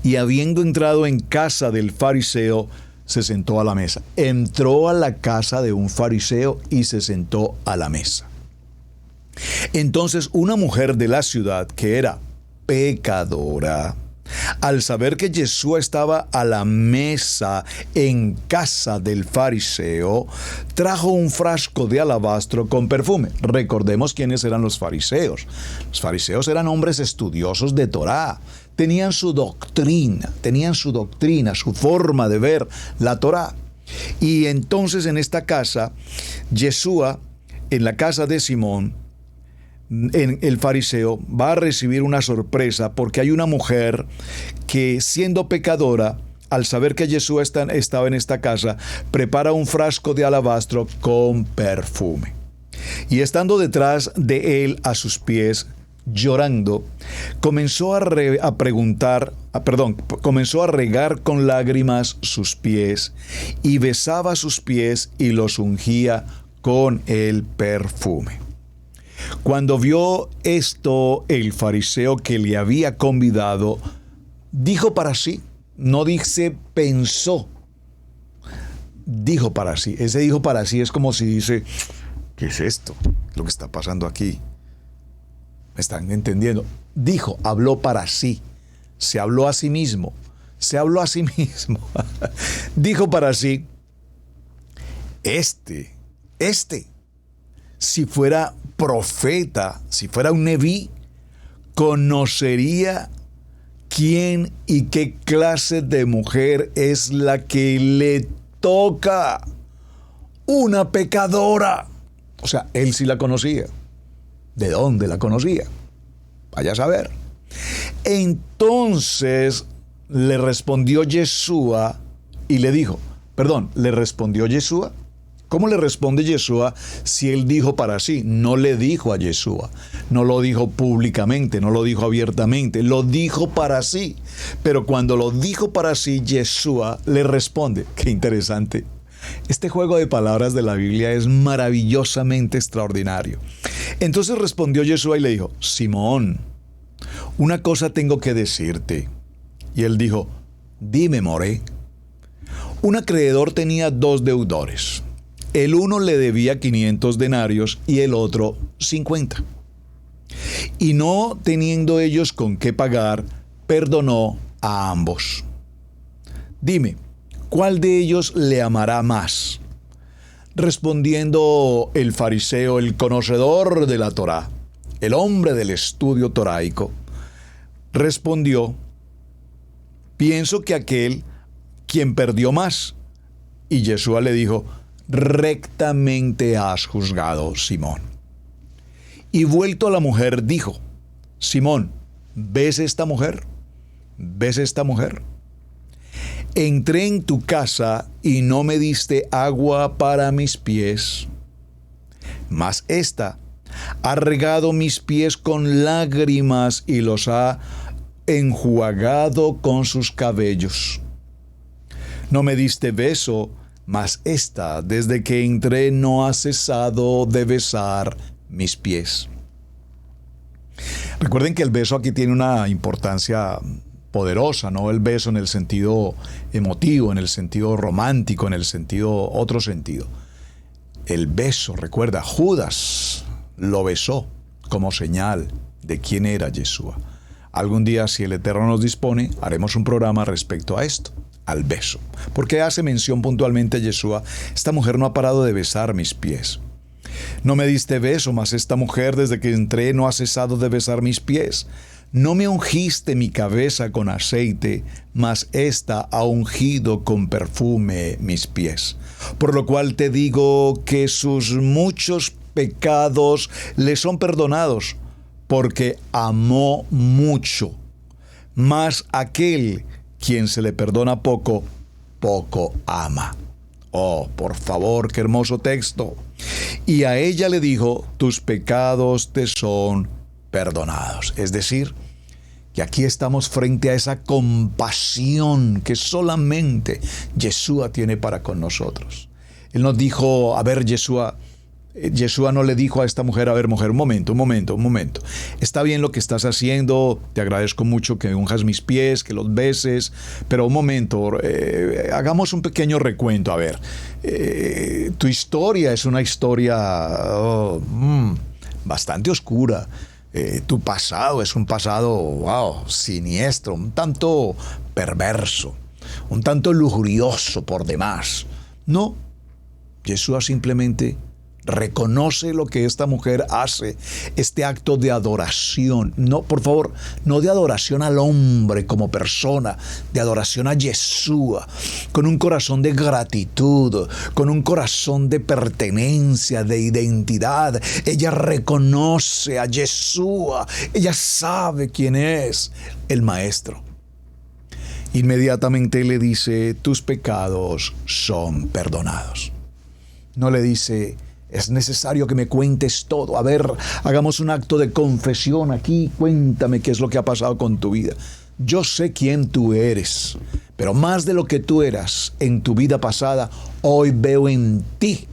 Y habiendo entrado en casa del fariseo, se sentó a la mesa. Entró a la casa de un fariseo y se sentó a la mesa. Entonces una mujer de la ciudad, que era pecadora, al saber que Yeshua estaba a la mesa en casa del fariseo, trajo un frasco de alabastro con perfume. Recordemos quiénes eran los fariseos. Los fariseos eran hombres estudiosos de Torá. Tenían su doctrina, su forma de ver la Torá. Y entonces en esta casa, Yeshua, en la casa de Simón, el fariseo, va a recibir una sorpresa porque hay una mujer que, siendo pecadora, al saber que Yeshua estaba en esta casa, prepara un frasco de alabastro con perfume. Y estando detrás de él a sus pies, llorando, comenzó a regar con lágrimas sus pies y besaba sus pies y los ungía con el perfume. Cuando vio esto, el fariseo que le había convidado dijo para sí, no dice pensó, dijo para sí. Ese dijo para sí es como si dice, ¿qué es esto? Lo que está pasando aquí. ¿Me están entendiendo? Dijo, habló para sí, se habló a sí mismo, dijo para sí, si fuera profeta, si fuera un neví, conocería quién y qué clase de mujer es la que le toca, una pecadora. O sea, él sí la conocía. ¿De dónde la conocía? Vaya a saber. Entonces le respondió Yeshua y le dijo, ¿Cómo le responde Yeshua si él dijo para sí? No le dijo a Yeshua, no lo dijo públicamente, no lo dijo abiertamente, lo dijo para sí. Pero cuando lo dijo para sí, Yeshua le responde. Qué interesante. Este juego de palabras de la Biblia es maravillosamente extraordinario. Entonces respondió Yeshua y le dijo, Simón, una cosa tengo que decirte. Y él dijo, dime, More. Un acreedor tenía 2 deudores. El uno le debía 500 denarios y el otro 50. Y no teniendo ellos con qué pagar, perdonó a ambos. Dime, ¿cuál de ellos le amará más? Respondiendo el fariseo, el conocedor de la Torá, el hombre del estudio toraico, respondió, pienso que aquel quien perdió más. Y Yeshua le dijo, rectamente has juzgado, Simón. Y vuelto a la mujer, dijo, Simón, ¿ves esta mujer? ¿Ves esta mujer? Entré en tu casa y no me diste agua para mis pies, mas ésta ha regado mis pies con lágrimas y los ha enjuagado con sus cabellos. No me diste beso, mas ésta, desde que entré, no ha cesado de besar mis pies. Recuerden que el beso aquí tiene una importancia poderosa, no el beso en el sentido emotivo, en el sentido romántico, en el sentido, otro sentido. El beso, recuerda, Judas lo besó como señal de quién era Yeshua. Algún día, si el Eterno nos dispone, haremos un programa respecto a esto, al beso. Porque hace mención puntualmente a Yeshua, esta mujer no ha parado de besar mis pies. No me diste beso, mas esta mujer desde que entré no ha cesado de besar mis pies. No me ungiste mi cabeza con aceite, mas ésta ha ungido con perfume mis pies. Por lo cual te digo que sus muchos pecados le son perdonados, porque amó mucho. Mas aquel quien se le perdona poco, poco ama. Oh, por favor, qué hermoso texto. Y a ella le dijo, tus pecados te son perdonados. Es decir, que aquí estamos frente a esa compasión que solamente Yeshua tiene para con nosotros. Él nos dijo, a ver, Yeshua no le dijo a esta mujer, a ver, mujer, un momento. Está bien lo que estás haciendo, te agradezco mucho que unjas mis pies, que los beses, pero un momento, hagamos un pequeño recuento. A ver, tu historia es una historia bastante oscura. Tu pasado es un pasado, siniestro, un tanto perverso, un tanto lujurioso por demás. No, Yeshua simplemente reconoce lo que esta mujer hace, este acto de adoración. No, por favor, no de adoración al hombre como persona, de adoración a Yeshua, con un corazón de gratitud, con un corazón de pertenencia, de identidad. Ella reconoce a Yeshua, ella sabe quién es el Maestro. Inmediatamente le dice, tus pecados son perdonados. No le dice, es necesario que me cuentes todo. A ver, hagamos un acto de confesión aquí. Cuéntame qué es lo que ha pasado con tu vida. Yo sé quién tú eres, pero más de lo que tú eras en tu vida pasada, hoy veo en ti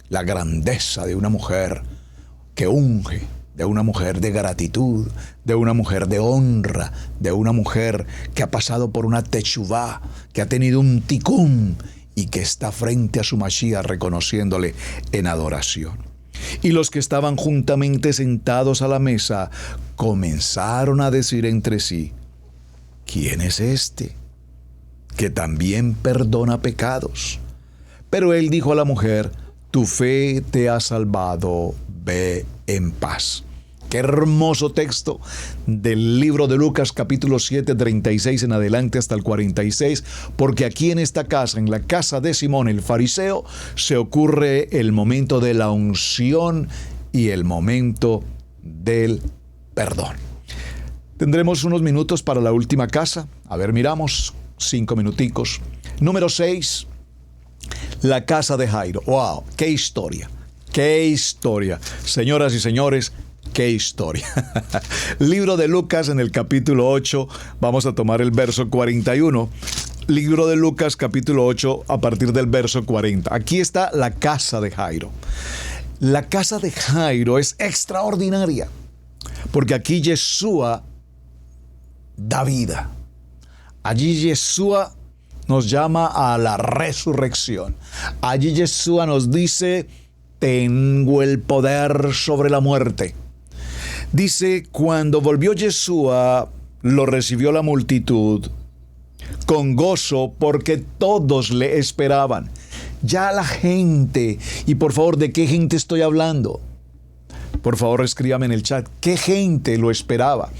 la grandeza de una mujer que unge, de una mujer de gratitud, de una mujer de honra, de una mujer que ha pasado por una techuvá, que ha tenido un tikkun, y que está frente a su Mashiach reconociéndole en adoración. Y los que estaban juntamente sentados a la mesa comenzaron a decir entre sí, ¿quién es este que también perdona pecados? Pero él dijo a la mujer, tu fe te ha salvado, ve en paz. Qué hermoso texto del libro de Lucas, capítulo 7, 36 en adelante hasta el 46, porque aquí en esta casa, en la casa de Simón el fariseo, se ocurre el momento de la unción y el momento del perdón. Tendremos unos minutos para la última casa. A ver, miramos, 5 minuticos. Número 6. La casa de Jairo. ¡Wow! ¡Qué historia! ¡Qué historia! Señoras y señores, ¡qué historia! Libro de Lucas en el capítulo 8. Vamos a tomar el verso 41. Libro de Lucas, capítulo 8, a partir del verso 40. Aquí está la casa de Jairo. La casa de Jairo es extraordinaria, porque aquí Yeshua da vida. Allí Yeshua nos llama a la resurrección. Allí Yeshua nos dice: tengo el poder sobre la muerte. Dice: cuando volvió Yeshua, lo recibió la multitud con gozo, porque todos le esperaban. Ya la gente, y por favor, ¿de qué gente estoy hablando? Por favor, escríbame en el chat. ¿Qué gente lo esperaba?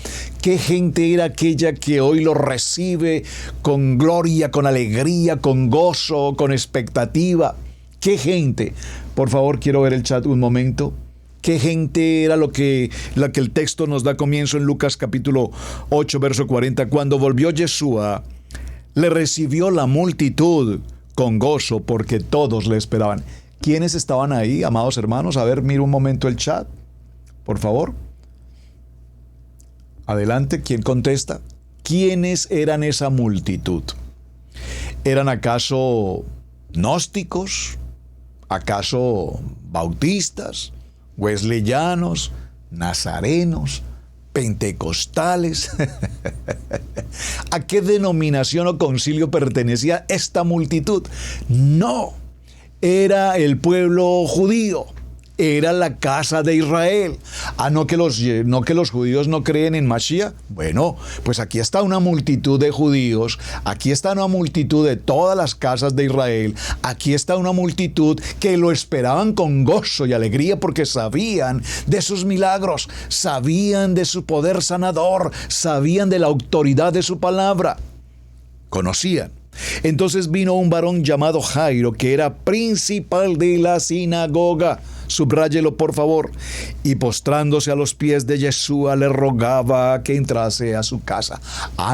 ¿Qué gente era aquella que hoy lo recibe con gloria, con alegría, con gozo, con expectativa? ¿Qué gente? Por favor, quiero ver el chat un momento. ¿Qué gente era la que el texto nos da comienzo en Lucas capítulo 8, verso 40? Cuando volvió Yeshua, le recibió la multitud con gozo, porque todos le esperaban. ¿Quiénes estaban ahí, amados hermanos? A ver, mira un momento el chat, por favor. Adelante, ¿quién contesta? ¿Quiénes eran esa multitud? ¿Eran acaso gnósticos? ¿Acaso bautistas? ¿Wesleyanos? ¿Nazarenos? ¿Pentecostales? ¿A qué denominación o concilio pertenecía esta multitud? No, era el pueblo judío. Era la casa de Israel. ¿No que los judíos no creen en Mashiach? Bueno, pues aquí está una multitud de judíos, aquí está una multitud de todas las casas de Israel, aquí está una multitud que lo esperaban con gozo y alegría, porque sabían de sus milagros, sabían de su poder sanador, sabían de la autoridad de su palabra, conocían. Entonces vino un varón llamado Jairo, que era principal de la sinagoga. Subráyelo, por favor. Y postrándose a los pies de Yeshua, le rogaba que entrase a su casa.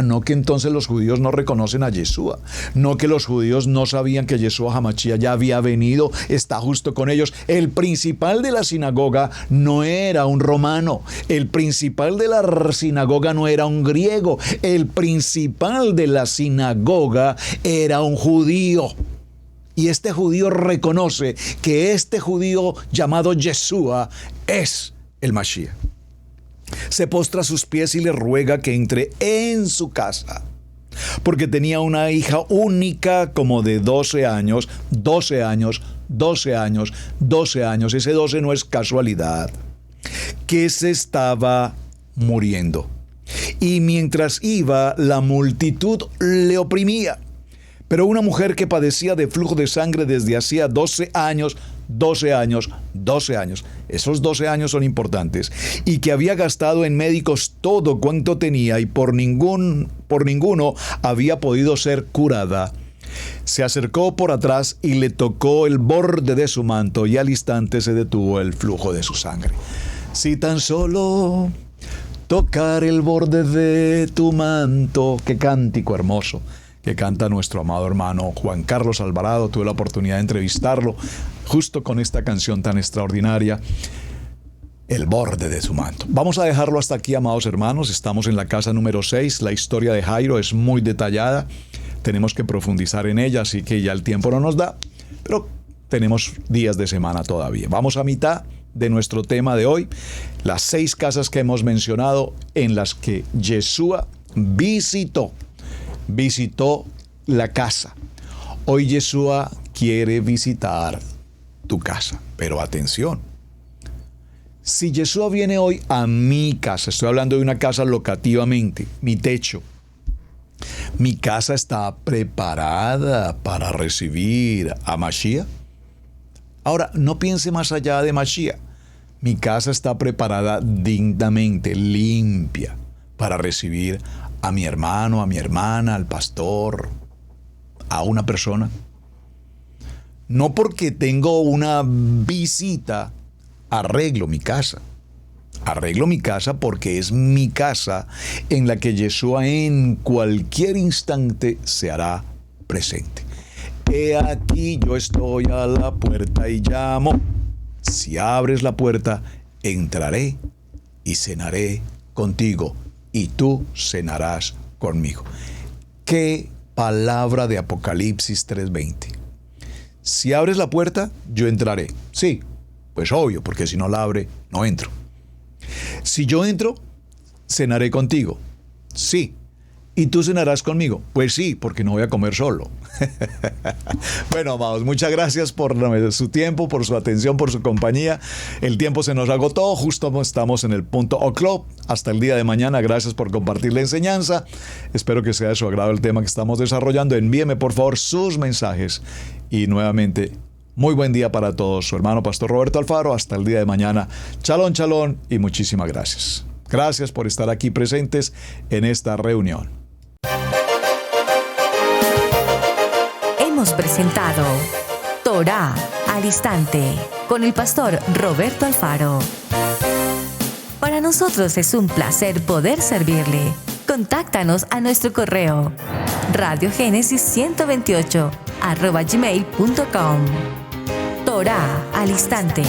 No que entonces los judíos no reconocen a Yeshua. No que los judíos no sabían que Yeshua HaMashiach ya había venido, está justo con ellos. El principal de la sinagoga no era un romano. El principal de la sinagoga no era un griego. El principal de la sinagoga era un judío. Y este judío reconoce que este judío llamado Yeshua es el Mashiach. Se postra a sus pies y le ruega que entre en su casa, porque tenía una hija única como de 12 años. Ese 12 no es casualidad, que se estaba muriendo. Y mientras iba, la multitud le oprimía. Pero una mujer que padecía de flujo de sangre desde hacía 12 años, esos 12 años son importantes, y que había gastado en médicos todo cuanto tenía y por ninguno había podido ser curada, se acercó por atrás y le tocó el borde de su manto, y al instante se detuvo el flujo de su sangre. Si tan solo tocar el borde de tu manto. Qué cántico hermoso que canta nuestro amado hermano Juan Carlos Alvarado. Tuve la oportunidad de entrevistarlo justo con esta canción tan extraordinaria, el borde de su manto. Vamos a dejarlo hasta aquí, amados hermanos. Estamos en la casa número 6. La historia de Jairo es muy detallada. Tenemos que profundizar en ella, así que ya el tiempo no nos da, pero tenemos días de semana todavía. Vamos a mitad de nuestro tema de hoy, las 6 casas que hemos mencionado en las que Yeshua visitó la casa. Hoy Yeshua quiere visitar tu casa, pero atención. Si Yeshua viene hoy a mi casa, estoy hablando de una casa locativamente, mi techo, mi casa está preparada para recibir a Mashiach. Ahora, no piense más allá de Mashiach. Mi casa está preparada dignamente, limpia, para recibir a mi hermano, a mi hermana, al pastor, a una persona. No porque tengo una visita, arreglo mi casa. Arreglo mi casa porque es mi casa en la que Yeshua en cualquier instante se hará presente. He aquí yo estoy a la puerta y llamo. Si abres la puerta, entraré y cenaré contigo, y tú cenarás conmigo. Qué palabra de Apocalipsis 3:20. Si abres la puerta, yo entraré. Sí, pues obvio, porque si no la abre, no entro. Si yo entro, cenaré contigo. Sí. ¿Y tú cenarás conmigo? Pues sí, porque no voy a comer solo. Bueno, amados, muchas gracias por su tiempo, por su atención, por su compañía. El tiempo se nos agotó, justo estamos en el punto o'clock. Hasta el día de mañana, gracias por compartir la enseñanza. Espero que sea de su agrado el tema que estamos desarrollando. Envíeme por favor sus mensajes. Y nuevamente, muy buen día para todos. Su hermano Pastor Roberto Alfaro. Hasta el día de mañana. Shalom, shalom y muchísimas gracias. Gracias por estar aquí presentes en esta reunión. Hemos presentado Torá al Instante con el pastor Roberto Alfaro. Para nosotros es un placer poder servirle. Contáctanos a nuestro correo radiogenesis128@gmail.com. Torá al Instante.